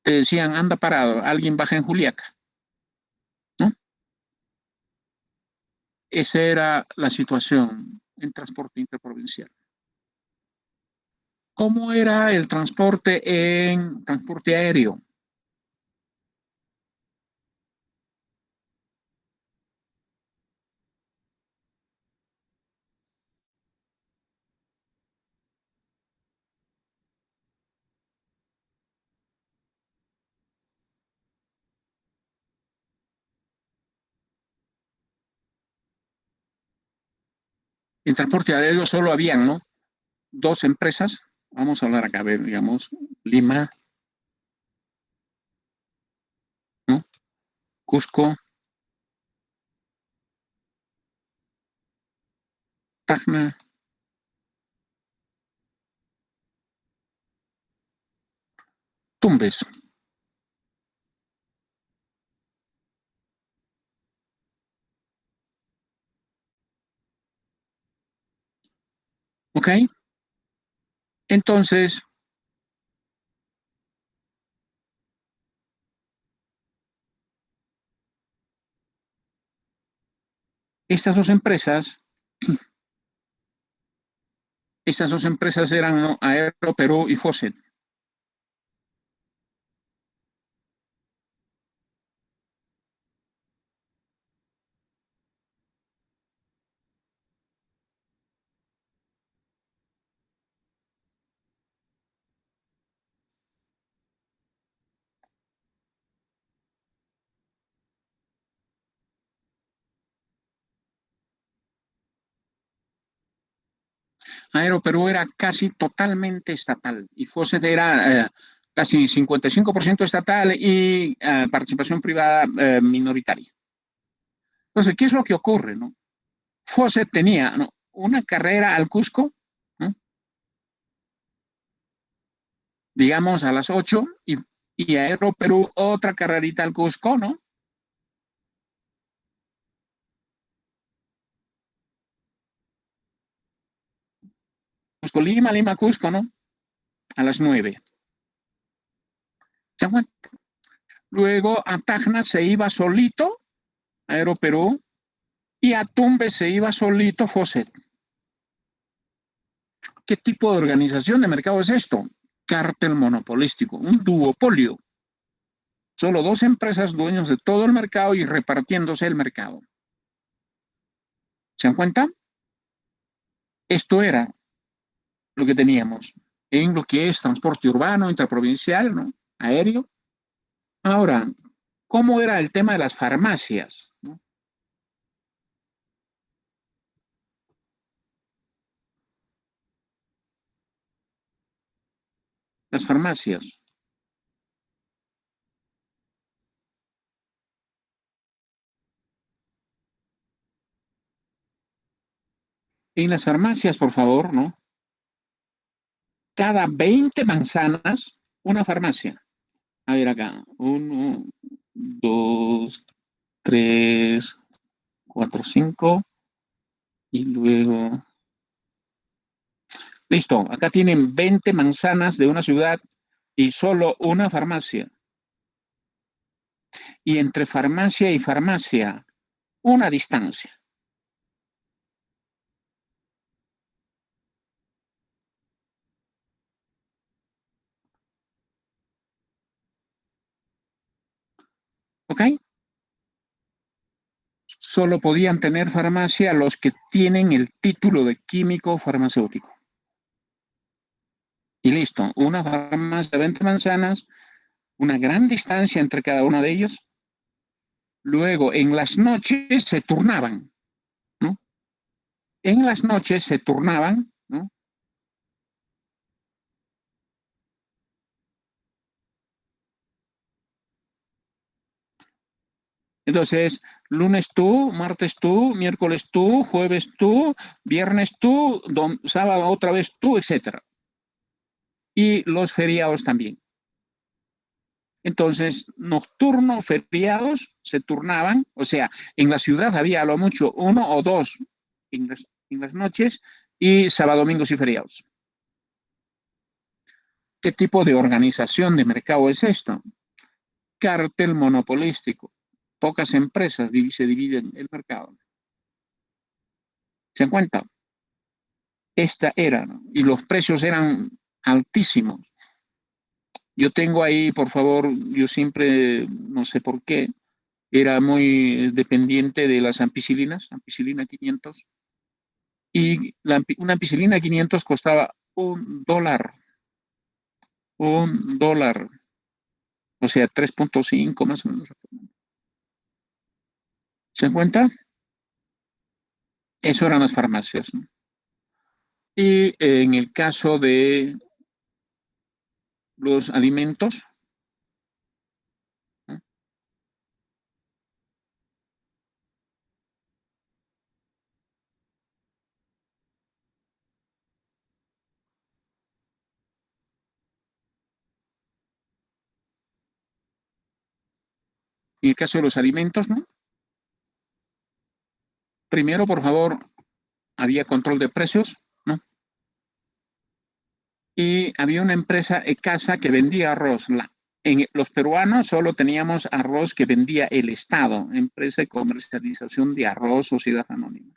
te decían, anda parado, alguien baja en Juliaca, ¿no? Esa era la situación en transporte interprovincial. ¿Cómo era el transporte en transporte aéreo? En transporte aéreo solo habían, ¿no? Dos empresas. Vamos a hablar acá, a ver, digamos, Lima, ¿no? Cusco, Tacna, Tumbes. ¿Ok? Entonces, estas dos empresas, estas dos empresas eran, ¿no? Aero Perú y Fosset. Aero Perú era casi totalmente estatal y Fosset era casi 55% estatal y participación privada minoritaria. Entonces, ¿qué es lo que ocurre, no? Fosset tenía, ¿no? Una carrera al Cusco, ¿no? Digamos a las 8 y Aero Perú otra carrerita al Cusco, ¿no? Cusco Lima, Lima Cusco, ¿no? A las 9. ¿Se aguanta? Luego a Tacna se iba solito Aeroperú, y a Tumbes se iba solito Fawcett. ¿Qué tipo de organización de mercado es esto? Cártel monopolístico, un duopolio. Solo dos empresas dueños de todo el mercado y repartiéndose el mercado. ¿Se dan cuenta? Esto era lo que teníamos en lo que es transporte urbano, interprovincial, ¿no? Aéreo. Ahora, ¿cómo era el tema de las farmacias? ¿No? Las farmacias. En las farmacias, por favor, ¿no? Cada 20 manzanas, una farmacia. A ver acá. Uno, dos, tres, cuatro, cinco. Y luego. Listo. Acá tienen 20 manzanas de una ciudad y solo una farmacia. Y entre farmacia y farmacia, una distancia. ¿Ok? Solo podían tener farmacia los que tienen el título de químico farmacéutico. Y listo. Una farmacia de 20 manzanas, una gran distancia entre cada uno de ellos. Luego, en las noches se turnaban, ¿no? En las noches se turnaban, ¿no? Entonces, lunes tú, martes tú, miércoles tú, jueves tú, viernes tú, sábado otra vez tú, etcétera. Y los feriados también. Entonces, nocturnos, feriados, se turnaban, o sea, en la ciudad había a lo mucho uno o dos en las noches y sábado, domingos y feriados. ¿Qué tipo de organización de mercado es esto? Cartel monopolístico. Pocas empresas se dividen el mercado. ¿Se dan cuenta? Esta era, ¿no? Y los precios eran altísimos. Yo tengo ahí, por favor, yo siempre, no sé por qué, era muy dependiente de las ampicilinas, ampicilina 500, y una ampicilina 500 costaba un dólar, o sea, 3.5 más o menos. ¿Se dan cuenta? Eso eran las farmacias, ¿no? Y en el caso de los alimentos, ¿no? En el caso de los alimentos, ¿no? Primero, por favor, había control de precios, ¿no? Y había una empresa casa que vendía arroz. Los peruanos solo teníamos arroz que vendía el Estado, empresa de comercialización de arroz, sociedad anónima.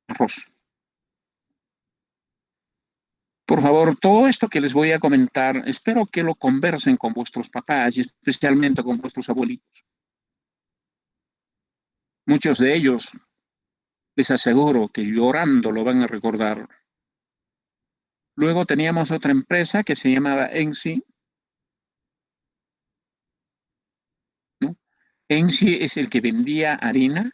Arroz. Por favor, todo esto que les voy a comentar, espero que lo conversen con vuestros papás y especialmente con vuestros abuelitos. Muchos de ellos, les aseguro que llorando lo van a recordar. Luego teníamos otra empresa que se llamaba Ensi, ¿no? Ensi es el que vendía harina,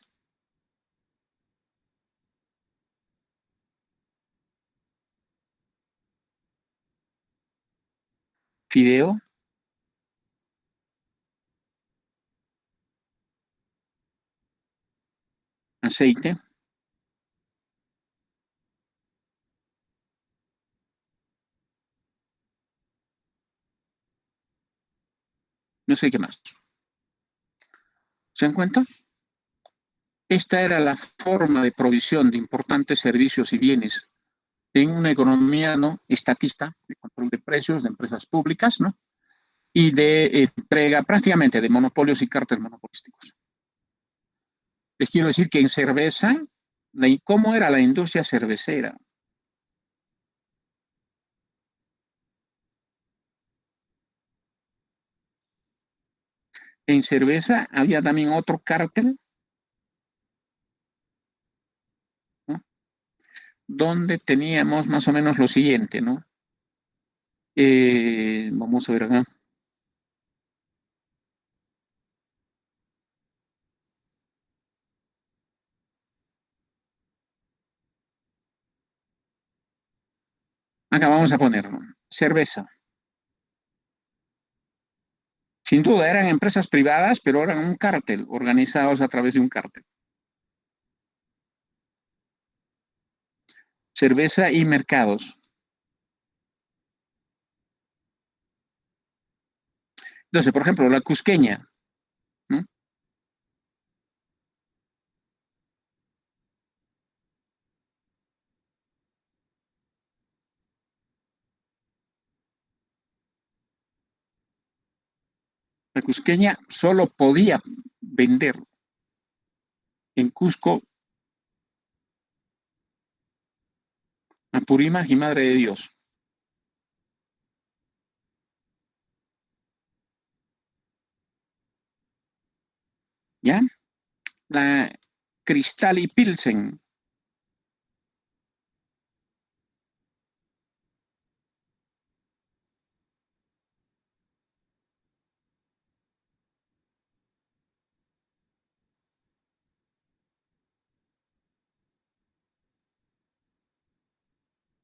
fideo, aceite, no sé qué más. ¿Se dan cuenta? Esta era la forma de provisión de importantes servicios y bienes en una economía, ¿no?, estatista, de control de precios, de empresas públicas, ¿no? y de entrega prácticamente de monopolios y cárteles monopolísticos. Les quiero decir que en cerveza, ¿cómo era la industria cervecera? En cerveza había también otro cártel, ¿no? Donde teníamos más o menos lo siguiente, ¿no? Vamos a ver acá. Acá vamos a ponerlo. Cerveza. Sin duda eran empresas privadas, pero eran un cártel, organizados a través de un cártel. Cerveza y mercados. Entonces, por ejemplo, la cusqueña, ¿no? La cusqueña solo podía vender en Cusco, Apurímac y Madre de Dios. ¿Ya? La Cristal y Pilsen,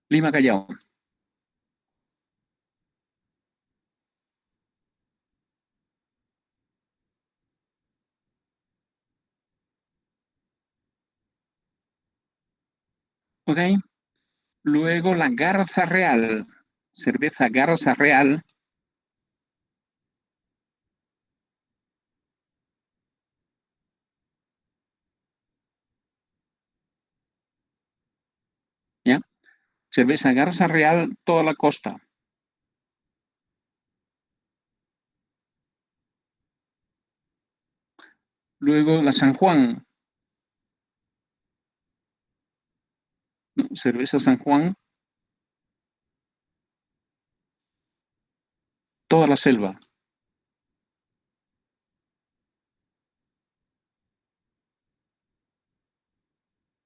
Lima Callao. ¿Ok? Luego la Garza Real, cerveza Garza Real, ¿ya? Cerveza Garza Real, toda la costa. Luego la San Juan, ¿no? Cerveza San Juan, toda la selva.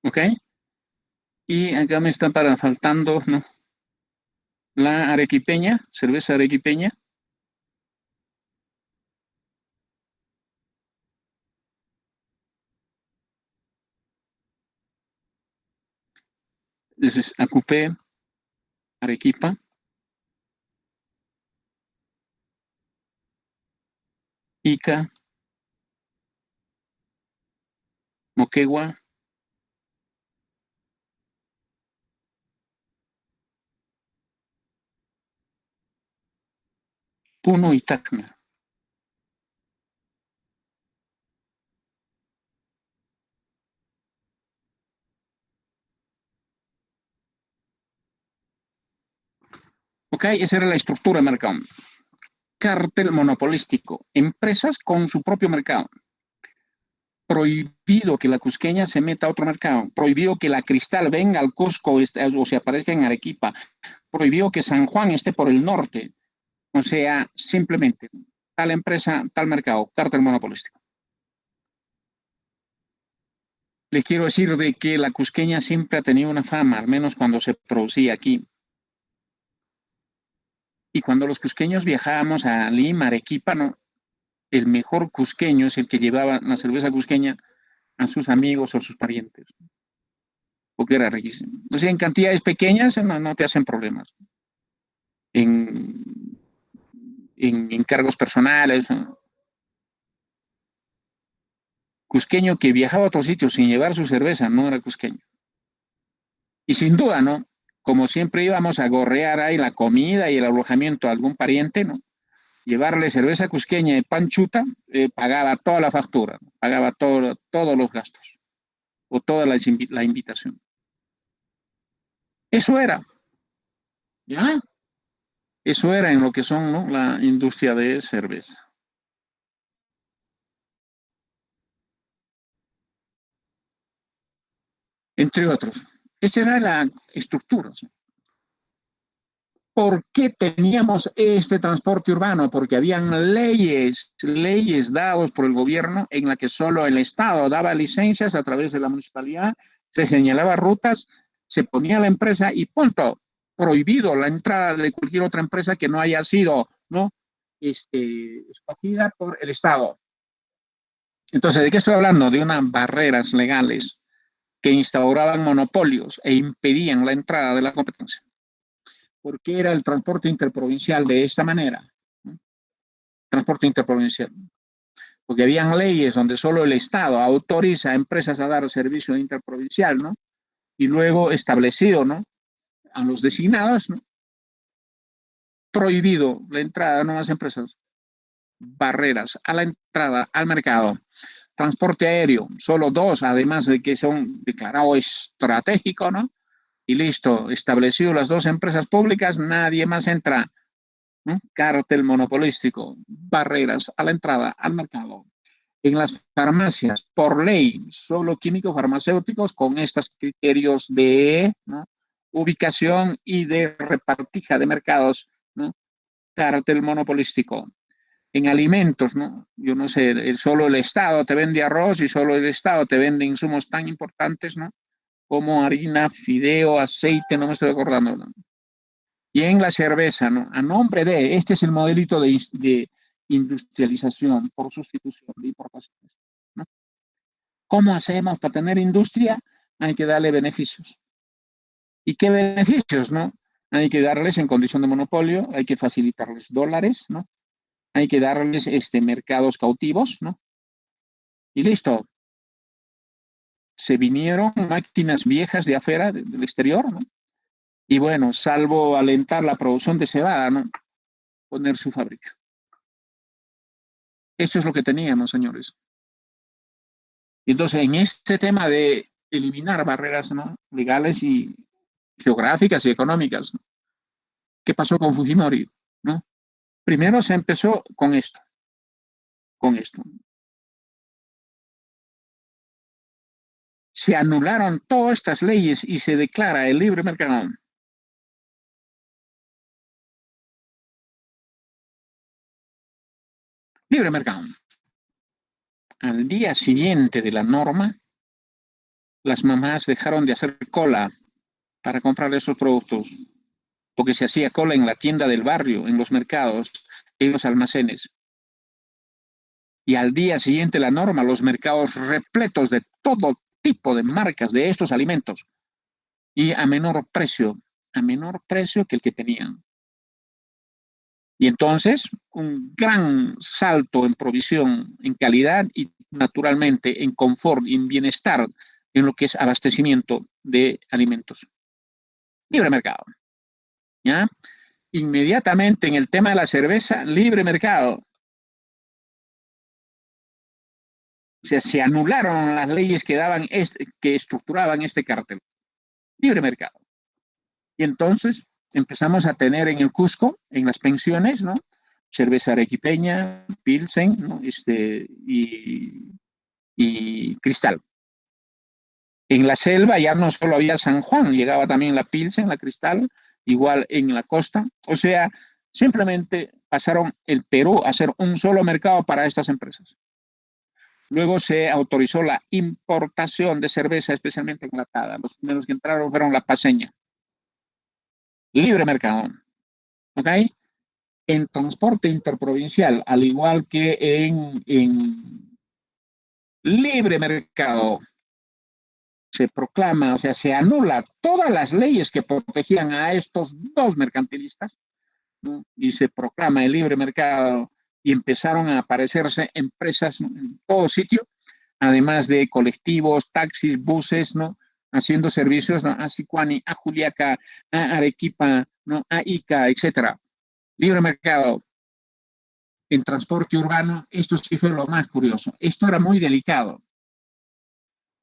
¿Ok? Y acá me está faltando, ¿no? La arequipeña, cerveza arequipeña, es Acupé, Arequipa, Ica, Moquegua, Puno y Tacna. ¿Ok? Esa era la estructura de mercado. Cártel monopolístico, empresas con su propio mercado. Prohibido que la cusqueña se meta a otro mercado, prohibido que la Cristal venga al Cusco o se aparezca en Arequipa, prohibido que San Juan esté por el norte, o sea, simplemente tal empresa, tal mercado, cártel monopolístico. Les quiero decir de que la cusqueña siempre ha tenido una fama, al menos cuando se producía aquí. Y cuando los cusqueños viajábamos a Lima, Arequipa, no, el mejor cusqueño es el que llevaba la cerveza cusqueña a sus amigos o sus parientes, porque era riquísimo. O sea, en cantidades pequeñas no te hacen problemas. En, en cargos personales, cusqueño que viajaba a otros sitios sin llevar su cerveza, no era cusqueño. Y sin duda, ¿no? Como siempre íbamos a gorrear ahí la comida y el alojamiento a algún pariente, ¿no? Llevarle cerveza cusqueña y panchuta, pagaba toda la factura, ¿no? Pagaba todos los gastos o toda la invitación. Eso era, ¿ya? Eso era en lo que son, ¿no?, la industria de cerveza. Entre otros. Esa era la estructura. ¿Sí? ¿Por qué teníamos este transporte urbano? Porque habían leyes dadas por el gobierno en la que solo el Estado daba licencias a través de la municipalidad, se señalaba rutas, se ponía la empresa y punto. Prohibido la entrada de cualquier otra empresa que no haya sido, ¿no?, escogida por el Estado. Entonces, ¿de qué estoy hablando? De unas barreras legales que instauraban monopolios e impedían la entrada de la competencia. ¿Por qué era el transporte interprovincial de esta manera? ¿No? Transporte interprovincial. Porque habían leyes donde solo el Estado autoriza a empresas a dar servicio interprovincial, ¿no? Y luego establecido, ¿no?, a los designados, ¿no?, prohibido la entrada de nuevas empresas, barreras a la entrada al mercado. Transporte aéreo, solo dos, además de que son declarados estratégicos, ¿no? Y listo, establecido las dos empresas públicas, nadie más entra. ¿No? Cártel monopolístico, barreras a la entrada al mercado. En las farmacias, por ley, solo químicos farmacéuticos con estos criterios de, ¿no?, ubicación y de repartija de mercados, ¿no? Cártel monopolístico. En alimentos, ¿no? Yo no sé, solo el Estado te vende arroz y solo el Estado te vende insumos tan importantes, ¿no?, como harina, fideo, aceite, no me estoy acordando, ¿no? Y en la cerveza, ¿no?, a nombre de, este es el modelito de industrialización por sustitución de importaciones, ¿no? ¿Cómo hacemos para tener industria? Hay que darle beneficios. ¿Y qué beneficios, no? Hay que darles en condición de monopolio, hay que facilitarles dólares, ¿no? Hay que darles mercados cautivos, ¿no? Y listo. Se vinieron máquinas viejas de afuera, del exterior, ¿no? Y bueno, salvo alentar la producción de cebada, ¿no?, poner su fábrica. Esto es lo que teníamos, señores. Entonces, en este tema de eliminar barreras, ¿no?, legales y geográficas y económicas, ¿no?, ¿qué pasó con Fujimori? ¿No? Primero se empezó con esto, con esto. Se anularon todas estas leyes y se declara el libre mercado. Libre mercado. Al día siguiente de la norma, las mamás dejaron de hacer cola para comprar esos productos, porque se hacía cola en la tienda del barrio, en los mercados, en los almacenes. Y al día siguiente la norma, los mercados repletos de todo tipo de marcas de estos alimentos y a menor precio que el que tenían. Y entonces, un gran salto en provisión, en calidad y naturalmente en confort y en bienestar en lo que es abastecimiento de alimentos. Libre mercado. ¿Ya? Inmediatamente en el tema de la cerveza, libre mercado. O sea, se anularon las leyes que daban que estructuraban este cártel. Libre mercado. Y entonces empezamos a tener en el Cusco, en las pensiones, ¿no?, cerveza arequipeña, Pilsen, ¿no?, y Cristal. En la selva ya no solo había San Juan, llegaba también la Pilsen, la Cristal, igual en la costa. O sea, simplemente pasaron el Perú a ser un solo mercado para estas empresas. Luego se autorizó la importación de cerveza, especialmente enlatada. Los primeros que entraron fueron la paseña. Libre mercado. ¿Ok? En transporte interprovincial, al igual que en libre mercado, se proclama, o sea, se anula todas las leyes que protegían a estos dos mercantilistas, ¿no?, y se proclama el libre mercado y empezaron a aparecerse empresas, ¿no?, en todo sitio, además de colectivos, taxis, buses, ¿no?, haciendo servicios, ¿no?, a Sicuani, a Juliaca, a Arequipa, ¿no?, a Ica, etcétera. Libre mercado. En transporte urbano, esto sí fue lo más curioso. Esto era muy delicado.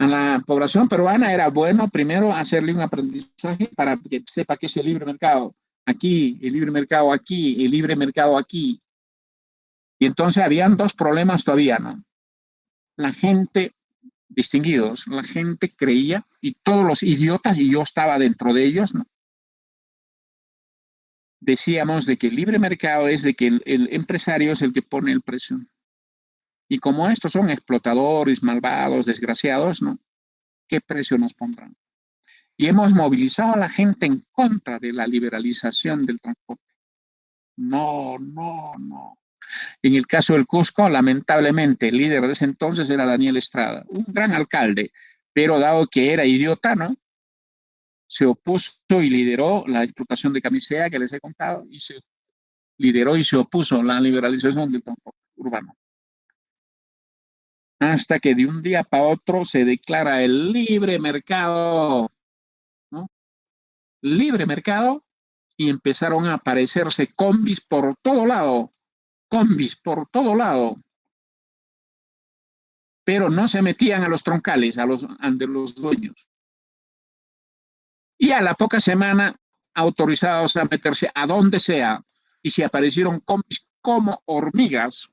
A la población peruana era bueno primero hacerle un aprendizaje para que sepa qué es el libre mercado. aquí, el libre mercado aquí, el libre mercado aquí. Y entonces habían dos problemas todavía, ¿no? La gente, distinguidos, la gente creía, y todos los idiotas, y yo estaba dentro de ellos, ¿no? Decíamos de que el libre mercado es de que el empresario es el que pone el precio. Y como estos son explotadores, malvados, desgraciados, ¿no? ¿Qué precio nos pondrán? Y hemos movilizado a la gente en contra de la liberalización del transporte. No, no, no. En el caso del Cusco, lamentablemente, el líder de ese entonces era Daniel Estrada, un gran alcalde, pero dado que era idiota, ¿no? Se opuso y lideró la explotación de camisea que les he contado y se lideró y se opuso a la liberalización del transporte urbano. Hasta que de un día para otro se declara el libre mercado, ¿no? Libre mercado y empezaron a aparecerse combis por todo lado, pero no se metían a los troncales, de los dueños. Y a la poca semana autorizados a meterse a donde sea y se aparecieron combis como hormigas.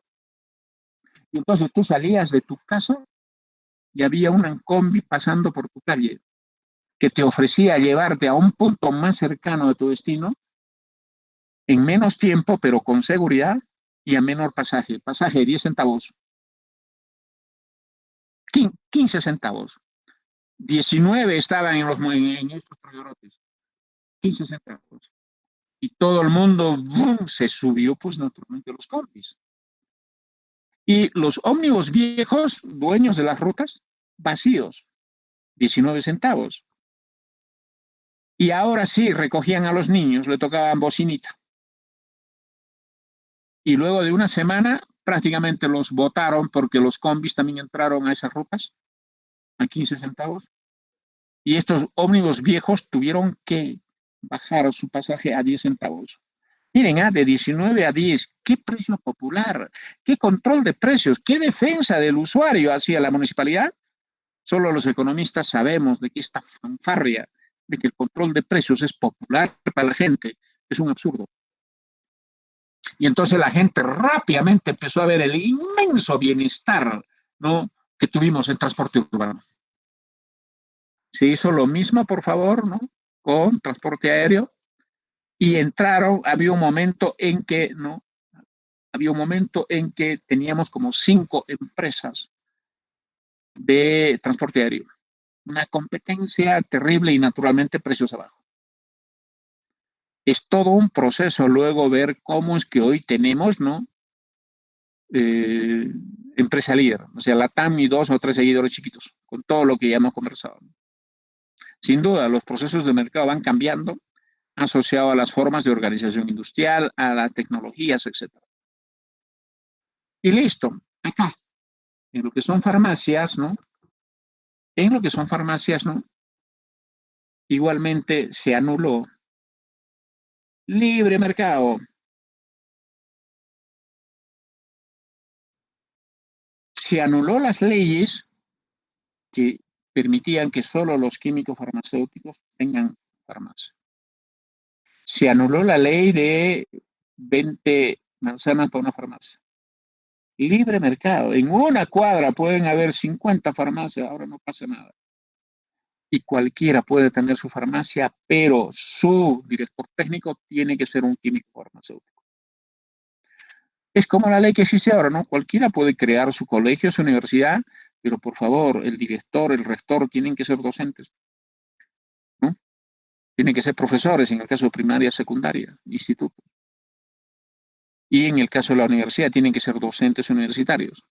Y entonces tú salías de tu casa y había una combi pasando por tu calle que te ofrecía llevarte a un punto más cercano de tu destino en menos tiempo, pero con seguridad y a menor pasaje. Pasaje de 10 centavos, 15 centavos. 19 estaban en estos progrorotes, 15 centavos. Y todo el mundo ¡bum! Se subió, pues naturalmente, los combis. Y los ómnibus viejos, dueños de las rutas, vacíos, 19 centavos. Y ahora sí, recogían a los niños, le tocaban bocinita. Y luego de una semana, prácticamente los votaron porque los combis también entraron a esas rutas, a 15 centavos. Y estos ómnibus viejos tuvieron que bajar su pasaje a 10 centavos. Miren, de 19 a 10, qué precio popular, qué control de precios, qué defensa del usuario hacia la municipalidad. Solo los economistas sabemos de que esta fanfarria de que el control de precios es popular para la gente es un absurdo. Y entonces la gente rápidamente empezó a ver el inmenso bienestar, ¿no?, que tuvimos en transporte urbano. Se hizo lo mismo, por favor, ¿no?, con transporte aéreo y entraron, había un momento en que teníamos como 5 empresas de transporte aéreo. Una competencia terrible y naturalmente precios abajo. Es todo un proceso luego ver cómo es que hoy tenemos, ¿no?, eh, empresa líder, o sea, la TAM y 2 o 3 seguidores chiquitos, con todo lo que ya hemos conversado. Sin duda, los procesos de mercado van cambiando, asociado a las formas de organización industrial, a las tecnologías, etcétera. Y listo, acá, en lo que son farmacias, ¿no? En lo que son farmacias, ¿no? Igualmente se anuló libre mercado. Se anuló las leyes que permitían que solo los químicos farmacéuticos tengan farmacia. Se anuló la ley de 20 manzanas para una farmacia. Libre mercado. En una cuadra pueden haber 50 farmacias, ahora no pasa nada. Y cualquiera puede tener su farmacia, pero su director técnico tiene que ser un químico farmacéutico. Es como la ley que existe ahora, ¿no? Cualquiera puede crear su colegio, su universidad, pero por favor, el director, el rector tienen que ser docentes, ¿no? Tienen que ser profesores en el caso de primaria, secundaria, instituto. Y en el caso de la universidad tienen que ser docentes universitarios.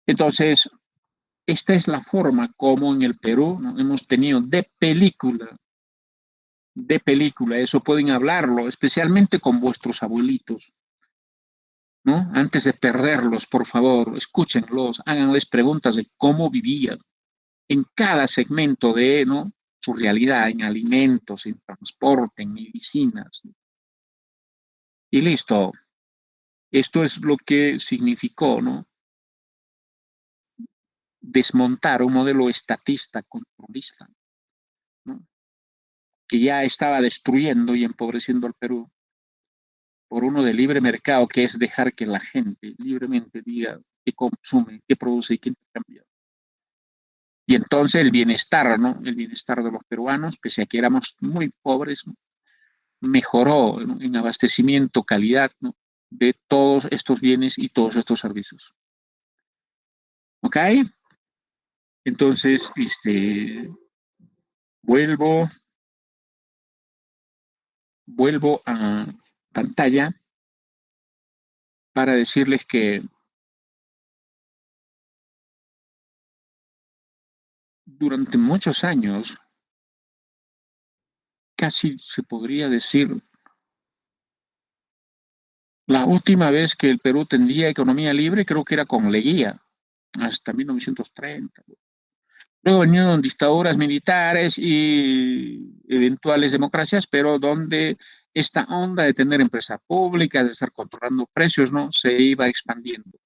Entonces, esta es la forma como en el Perú, ¿no?, hemos tenido de película, eso pueden hablarlo, especialmente con vuestros abuelitos, ¿no? Antes de perderlos, por favor, escúchenlos, háganles preguntas de cómo vivían en cada segmento de, ¿no?, su realidad, en alimentos, en transporte, en medicinas. Y listo. Esto es lo que significó, ¿no?, desmontar un modelo estatista, controlista, ¿no?, que ya estaba destruyendo y empobreciendo al Perú, por uno de libre mercado, que es dejar que la gente libremente diga qué consume, qué produce y qué cambia. Y entonces el bienestar, ¿no? El bienestar de los peruanos, pese a que éramos muy pobres, ¿no? Mejoró, ¿no? En abastecimiento, calidad, ¿no? De todos estos bienes y todos estos servicios. ¿Ok? Entonces, vuelvo, vuelvo a pantalla para decirles que durante muchos años, casi se podría decir, la última vez que el Perú tendría economía libre creo que era con Leguía, hasta 1930. Luego vinieron dictaduras militares y eventuales democracias, pero donde esta onda de tener empresa pública, de estar controlando precios, ¿no? Se iba expandiendo.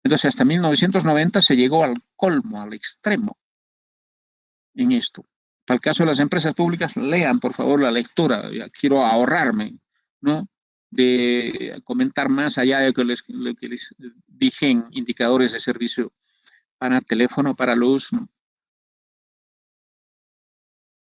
Entonces, hasta 1990 se llegó al colmo, al extremo en esto. Para el caso de las empresas públicas, lean por favor la lectura. Ya quiero ahorrarme, ¿no? De comentar más allá de lo que les dije en indicadores de servicio para teléfono, para luz, ¿no?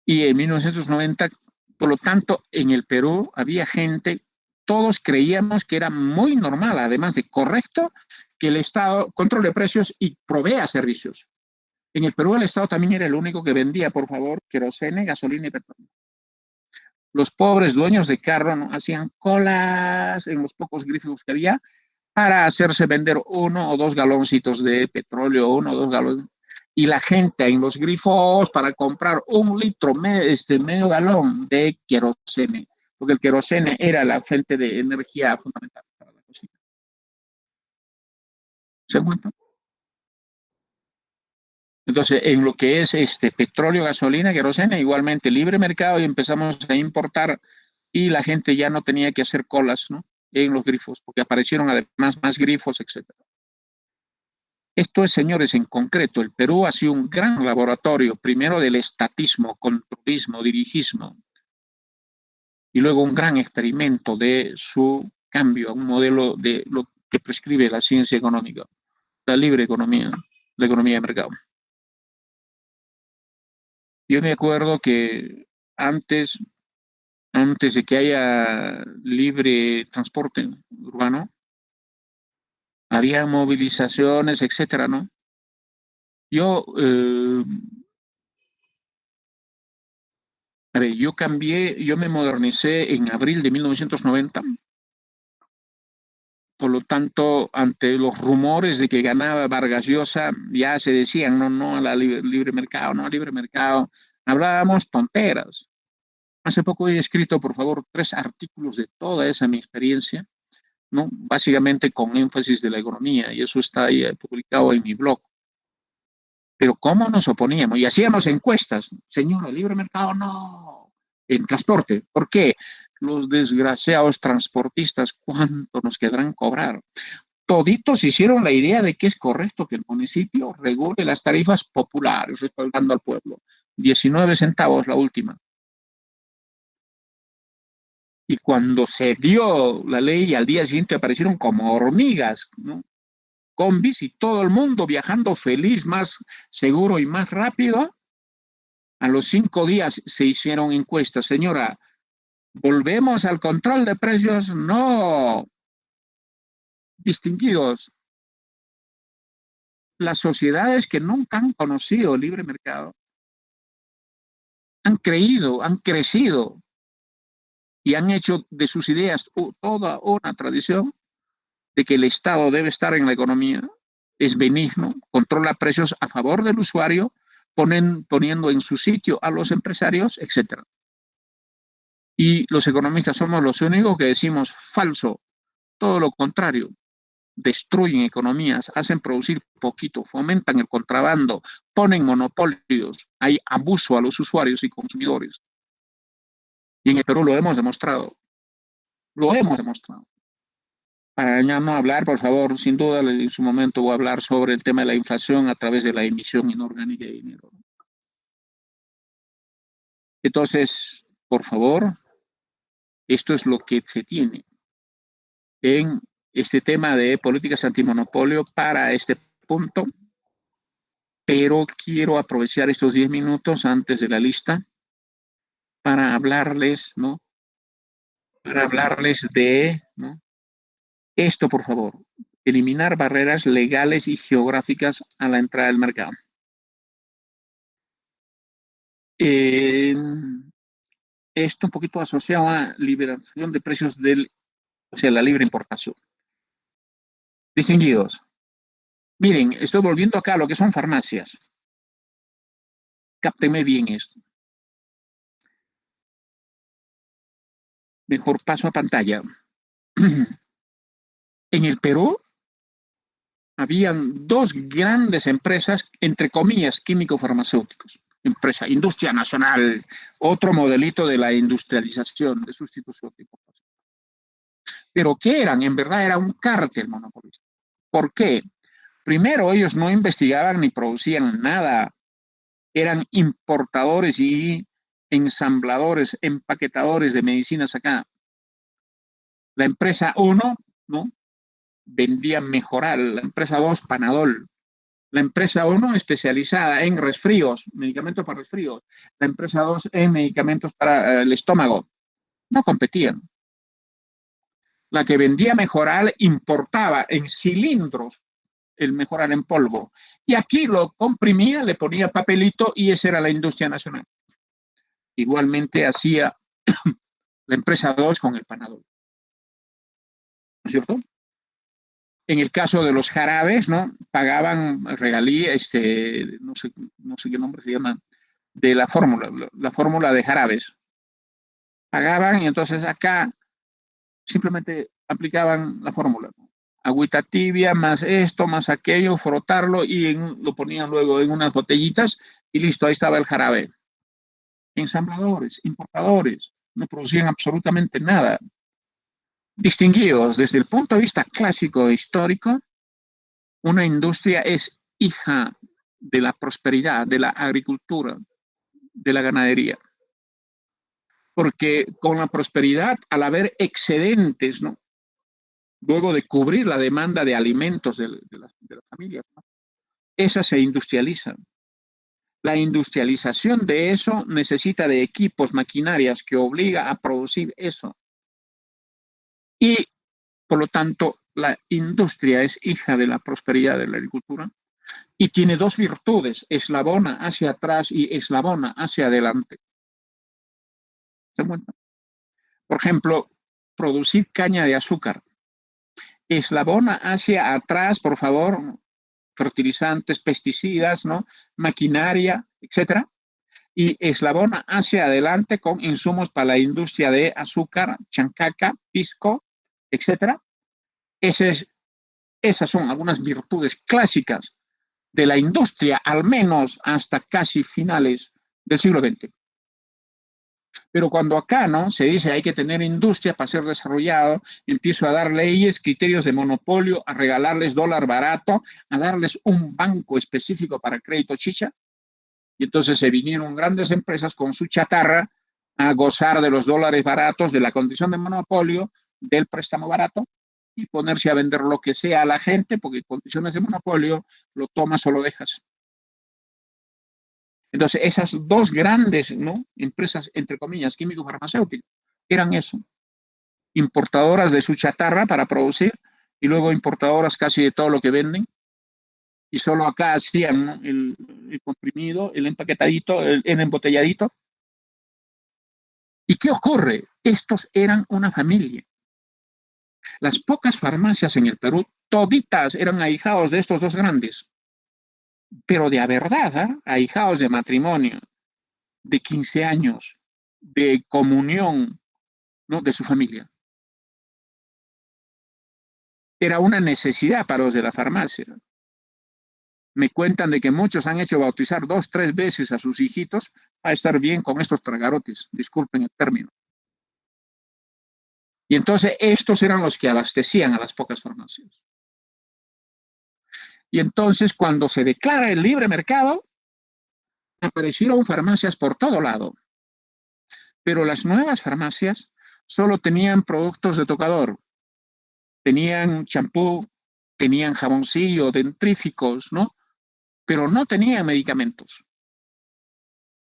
Y en 1990, por lo tanto, en el Perú había gente, todos creíamos que era muy normal, además de correcto, que el Estado controle precios y provea servicios. En el Perú el Estado también era el único que vendía, por favor, querosene, gasolina y petróleo. Los pobres dueños de carro, ¿no? Hacían colas en los pocos grifos que había para hacerse vender 1 o 2 galoncitos de petróleo, 1 o 2 galones. Y la gente en los grifos para comprar 1 litro, medio galón de querosene, porque el querosene era la fuente de energía fundamental para la cocina. ¿Se cuenta? Entonces, en lo que es petróleo, gasolina, querosene, igualmente libre mercado y empezamos a importar y la gente ya no tenía que hacer colas, ¿no? En los grifos, porque aparecieron además más grifos, etcétera. Esto es, señores, en concreto, el Perú ha sido un gran laboratorio, primero del estatismo, controlismo, dirigismo, y luego un gran experimento de su cambio a un modelo de lo que prescribe la ciencia económica, la libre economía, la economía de mercado. Yo me acuerdo que antes, antes de que haya libre transporte urbano, había movilizaciones, etcétera, ¿no? Yo, a ver, yo cambié, yo me modernicé en abril de 1990. Por lo tanto, ante los rumores de que ganaba Vargas Llosa, ya se decían, no, no a la libre mercado, no al libre mercado. Hablábamos tonteras. Hace poco he escrito, por favor, 3 artículos de toda esa mi experiencia, ¿no? Básicamente con énfasis de la economía, y eso está ahí publicado en mi blog. Pero ¿cómo nos oponíamos? Y hacíamos encuestas. Señora, libre mercado, no. En transporte. ¿Por qué? Los desgraciados transportistas, ¿cuánto nos quedarán cobrar? Toditos hicieron la idea de que es correcto que el municipio regule las tarifas populares, respaldando al pueblo. 19 centavos la última. Y cuando se dio la ley, al día siguiente aparecieron como hormigas, ¿no? Combis y todo el mundo viajando feliz, más seguro y más rápido. A los 5 días se hicieron encuestas. Señora, ¿volvemos al control de precios? No, distinguidos. Las sociedades que nunca han conocido el libre mercado han creído, han crecido y han hecho de sus ideas toda una tradición de que el Estado debe estar en la economía, es benigno, controla precios a favor del usuario, poniendo en su sitio a los empresarios, etcétera. Y los economistas somos los únicos que decimos falso, todo lo contrario. Destruyen economías, hacen producir poquito, fomentan el contrabando, ponen monopolios, hay abuso a los usuarios y consumidores. Y en el Perú lo hemos demostrado, lo hemos demostrado. Para ya no hablar, por favor, sin duda en su momento voy a hablar sobre el tema de la inflación a través de la emisión inorgánica de dinero. Entonces, por favor, esto es lo que se tiene en este tema de políticas antimonopolio para este punto, pero quiero aprovechar estos 10 minutos antes de la lista para hablarles, ¿no? Para hablarles de, ¿no? Esto, por favor, eliminar barreras legales y geográficas a la entrada del mercado. Esto un poquito asociado a liberación de precios o sea, la libre importación. Distinguidos, miren, estoy volviendo acá a lo que son farmacias. Cápteme bien esto. Mejor paso a pantalla. En el Perú habían dos grandes empresas, entre comillas, químico-farmacéuticos. Empresa, industria nacional, otro modelito de la industrialización, de sustitución de importación. Pero ¿qué eran? En verdad era un cártel monopolista. ¿Por qué? Primero, ellos no investigaban ni producían nada. Eran importadores y ensambladores, empaquetadores de medicinas acá. La empresa 1, ¿no? Vendía Mejoral, la empresa 2, Panadol. La empresa 1 especializada en resfríos, medicamentos para resfríos. La empresa 2 en medicamentos para el estómago. No competían. La que vendía Mejoral importaba en cilindros el Mejoral en polvo. Y aquí lo comprimía, le ponía papelito y esa era la industria nacional. Igualmente hacía la empresa 2 con el Panadol. ¿No es cierto? En el caso de los jarabes, ¿no? Pagaban regalía, no sé qué nombre se llama, de la fórmula de jarabes. Pagaban y entonces acá simplemente aplicaban la fórmula. Agüita tibia, más esto, más aquello, frotarlo y lo ponían luego en unas botellitas y listo, ahí estaba el jarabe. Ensambladores, importadores, no producían absolutamente nada. Distinguidos desde el punto de vista clásico e histórico, una industria es hija de la prosperidad, de la agricultura, de la ganadería. Porque con la prosperidad, al haber excedentes, ¿no? Luego de cubrir la demanda de alimentos de las familias, ¿no? Esas se industrializan. La industrialización de eso necesita de equipos, maquinarias que obliga a producir eso. Y, por lo tanto, la industria es hija de la prosperidad de la agricultura y tiene dos virtudes, eslabona hacia atrás y eslabona hacia adelante. ¿Se dan cuenta? Por ejemplo, producir caña de azúcar. Eslabona hacia atrás, por favor, fertilizantes, pesticidas, ¿no? Maquinaria, etcétera. Y eslabona hacia adelante con insumos para la industria de azúcar, chancaca, pisco, etcétera. Esas son algunas virtudes clásicas de la industria, al menos hasta casi finales del siglo XX. Pero cuando acá, ¿no? Se dice hay que tener industria para ser desarrollado, empiezo a dar leyes, criterios de monopolio, a regalarles dólar barato, a darles un banco específico para crédito chicha. Y entonces se vinieron grandes empresas con su chatarra a gozar de los dólares baratos, de la condición de monopolio, del préstamo barato y ponerse a vender lo que sea a la gente, porque en condiciones de monopolio lo tomas o lo dejas. Entonces, esas dos grandes, ¿no? Empresas, entre comillas, químico-farmacéuticas, eran eso, importadoras de su chatarra para producir y luego importadoras casi de todo lo que venden. Y solo acá hacían, ¿no? el comprimido, el empaquetadito, el embotelladito. ¿Y qué ocurre? Estos eran una familia. Las pocas farmacias en el Perú, toditas eran ahijados de estos dos grandes, pero de a verdad, ¿eh? Ahijados de matrimonio, de 15 años, de comunión, ¿no? De su familia. Era una necesidad para los de la farmacia. Me cuentan de que muchos han hecho bautizar 2, 3 veces a sus hijitos a estar bien con estos tragarotes, disculpen el término. Y entonces estos eran los que abastecían a las pocas farmacias. Y entonces cuando se declara el libre mercado, aparecieron farmacias por todo lado. Pero las nuevas farmacias solo tenían productos de tocador, tenían champú, tenían jaboncillo, dentríficos, ¿no? Pero no tenían medicamentos.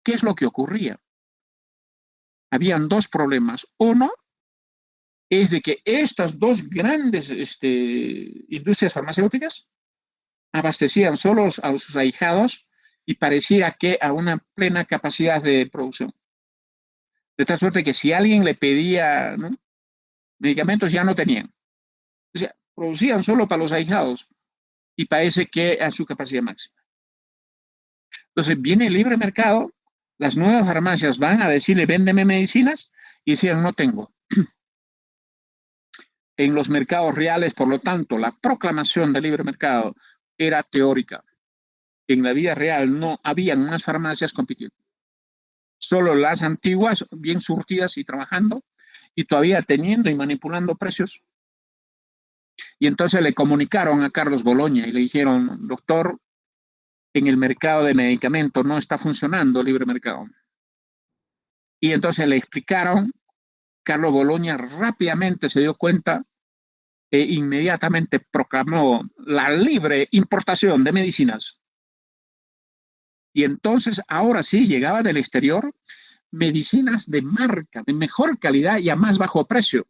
¿Qué es lo que ocurría? Habían dos problemas. Uno es de que estas dos grandes industrias farmacéuticas abastecían solo a sus ahijados y parecía que a una plena capacidad de producción. De tal suerte que si alguien le pedía, ¿no?, medicamentos, ya no tenían. O sea, producían solo para los ahijados y parece que a su capacidad máxima. Entonces viene el libre mercado, las nuevas farmacias van a decirle, véndeme medicinas, y decían, no tengo. En los mercados reales, por lo tanto, la proclamación del libre mercado era teórica. En la vida real no habían más farmacias compitiendo. Solo las antiguas, bien surtidas y trabajando, y todavía teniendo y manipulando precios. Y entonces le comunicaron a Carlos Boloña y le dijeron, doctor, en el mercado de medicamentos no está funcionando el libre mercado. Y entonces le explicaron, Carlos Boloña rápidamente se dio cuenta e inmediatamente proclamó la libre importación de medicinas. Y entonces, ahora sí, llegaba del exterior medicinas de marca, de mejor calidad y a más bajo precio,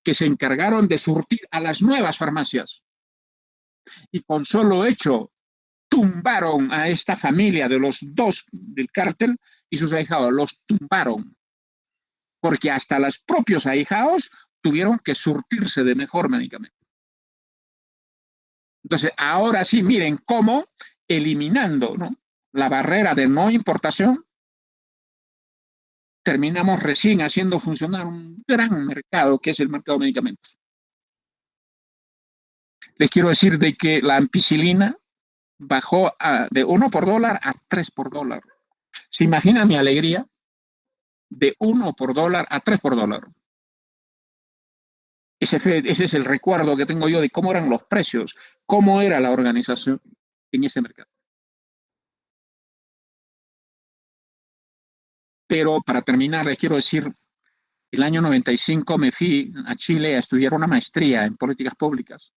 que se encargaron de surtir a las nuevas farmacias. Y con solo hecho, tumbaron a esta familia de los dos del cártel y sus ahijados, los tumbaron. Porque hasta los propios ahijados tuvieron que surtirse de mejor medicamento. Entonces, ahora sí, miren cómo eliminando, ¿no?, la barrera de no importación, terminamos recién haciendo funcionar un gran mercado que es el mercado de medicamentos. Les quiero decir de que la ampicilina bajó de 1 por dólar a 3 por dólar. ¿Se imagina mi alegría? De 1 por dólar a 3 por dólar. Ese es el recuerdo que tengo yo de cómo eran los precios, cómo era la organización en ese mercado. Pero para terminar, les quiero decir, el año 95 me fui a Chile a estudiar una maestría en políticas públicas,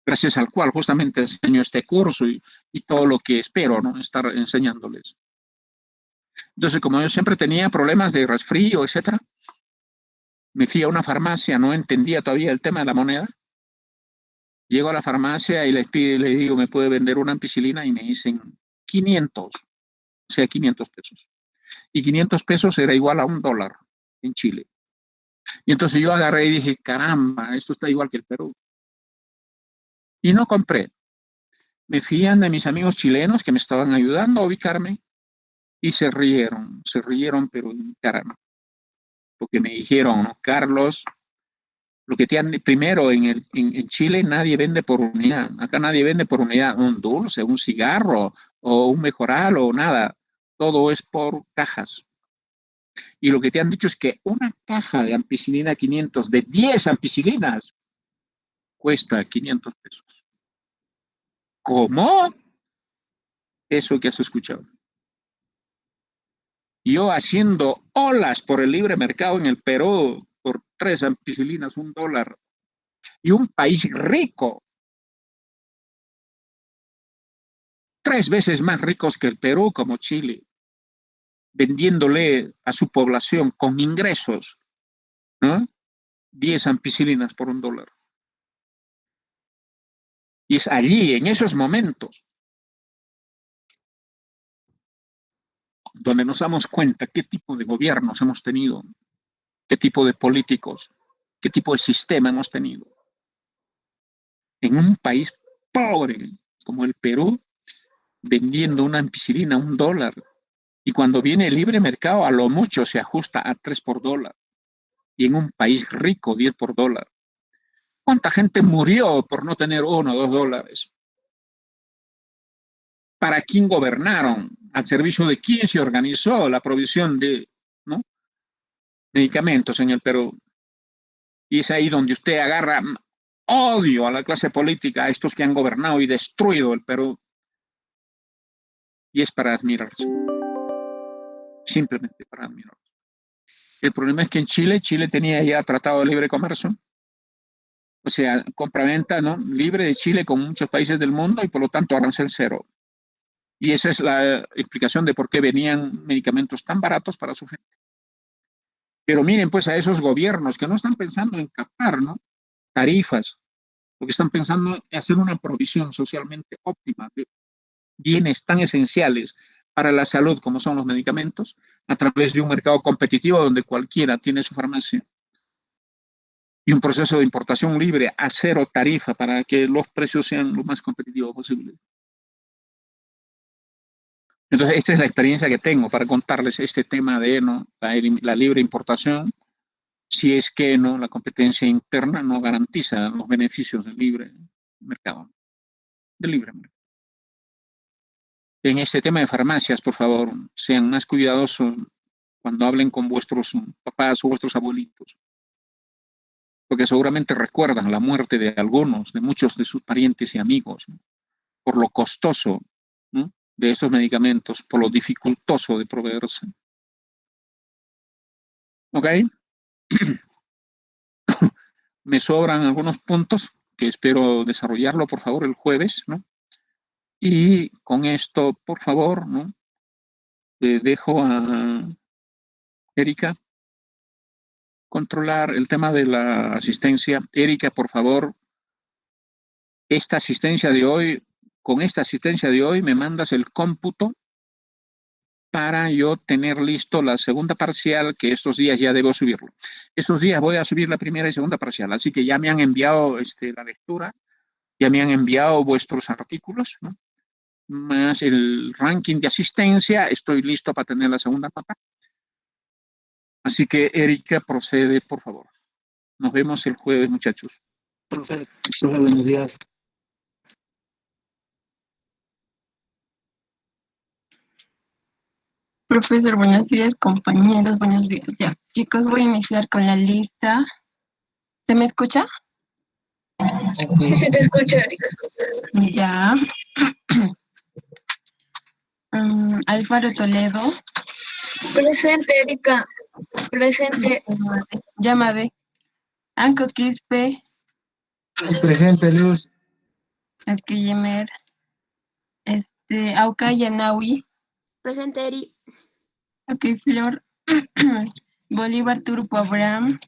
gracias al cual justamente enseño este curso y todo lo que espero, ¿no?, estar enseñándoles. Entonces, como yo siempre tenía problemas de resfrío, etcétera, me fui a una farmacia, no entendía todavía el tema de la moneda. Llego a la farmacia y les digo, ¿me puede vender una ampicilina? Y me dicen 500, o sea, 500 pesos. Y 500 pesos era igual a $1 en Chile. Y entonces yo agarré y dije, caramba, esto está igual que el Perú. Y no compré. Me fían de mis amigos chilenos que me estaban ayudando a ubicarme y se rieron, pero en cara, ¿no? Porque me dijeron, ¿no?, Carlos, lo que te han, primero en Chile nadie vende por unidad. Acá nadie vende por unidad un dulce, un cigarro o un mejoral o nada. Todo es por cajas. Y lo que te han dicho es que una caja de ampicilina 500, de 10 ampicilinas, cuesta 500 pesos. ¿Cómo? Eso que has escuchado. Yo haciendo olas por el libre mercado en el Perú, por 3 ampicilinas, $1. Y un país rico, 3 veces más ricos que el Perú, como Chile, vendiéndole a su población con ingresos, ¿no?, 10 ampicilinas por $1. Y es allí, en esos momentos, donde nos damos cuenta qué tipo de gobiernos hemos tenido, qué tipo de políticos, qué tipo de sistema hemos tenido. En un país pobre como el Perú, vendiendo una ampicilina a $1. Y cuando viene el libre mercado, a lo mucho se ajusta a 3 por dólar. Y en un país rico, 10 por dólar. ¿Cuánta gente murió por no tener $1 o $2? ¿Para quién gobernaron? ¿Al servicio de quién se organizó la provisión de, ¿no?, medicamentos en el Perú? Y es ahí donde usted agarra odio a la clase política, a estos que han gobernado y destruido el Perú. Y es para admirarse. Simplemente para admirarse. El problema es que en Chile tenía ya tratado de libre comercio, o sea, compraventa, ¿no? Libre de Chile con muchos países del mundo y por lo tanto arancel cero. Y esa es la explicación de por qué venían medicamentos tan baratos para su gente. Pero miren pues a esos gobiernos que no están pensando en captar, ¿no? Tarifas, porque están pensando en hacer una provisión socialmente óptima de bienes tan esenciales para la salud como son los medicamentos, a través de un mercado competitivo donde cualquiera tiene su farmacia y un proceso de importación libre a cero tarifa para que los precios sean lo más competitivos posible. Entonces, esta es la experiencia que tengo para contarles este tema de ¿no? la libre importación, si es que no la competencia interna no garantiza los beneficios del libre mercado, del libre mercado. En este tema de farmacias, por favor, sean más cuidadosos cuando hablen con vuestros papás o vuestros abuelitos, porque seguramente recuerdan la muerte de algunos, de muchos de sus parientes y amigos, ¿no? Por lo costoso, ¿no? De estos medicamentos, por lo dificultoso de proveerse. ¿Ok? Me sobran algunos puntos que espero desarrollarlo, por favor, el jueves, ¿no? Y con esto, por favor, ¿no? Dejo a Erika controlar el tema de la asistencia. Erika, por favor, esta asistencia de hoy, con esta asistencia de hoy me mandas el cómputo para yo tener listo la segunda parcial, que estos días ya debo subirlo. Estos días voy a subir la primera y segunda parcial, así que ya me han enviado la lectura, ya me han enviado vuestros artículos, ¿no? Más el ranking de asistencia, estoy listo para tener la segunda nota. Así que, Erika, procede, por favor. Nos vemos el jueves, muchachos.
Profe, buenos días.
Profesor, buenos días, compañeros, buenos días. Ya, chicos, voy a iniciar con la lista. ¿Se me escucha?
Sí, se te escucha, Erika.
Ya. Álvaro Toledo.
Presente, Erika. Presente.
Llamade. Anco Quispe.
Presente, Luz.
Alquiyemer. Auca Yanawi.
Presente, Eri.
Ok, Flor. Bolívar Turpo Abraham.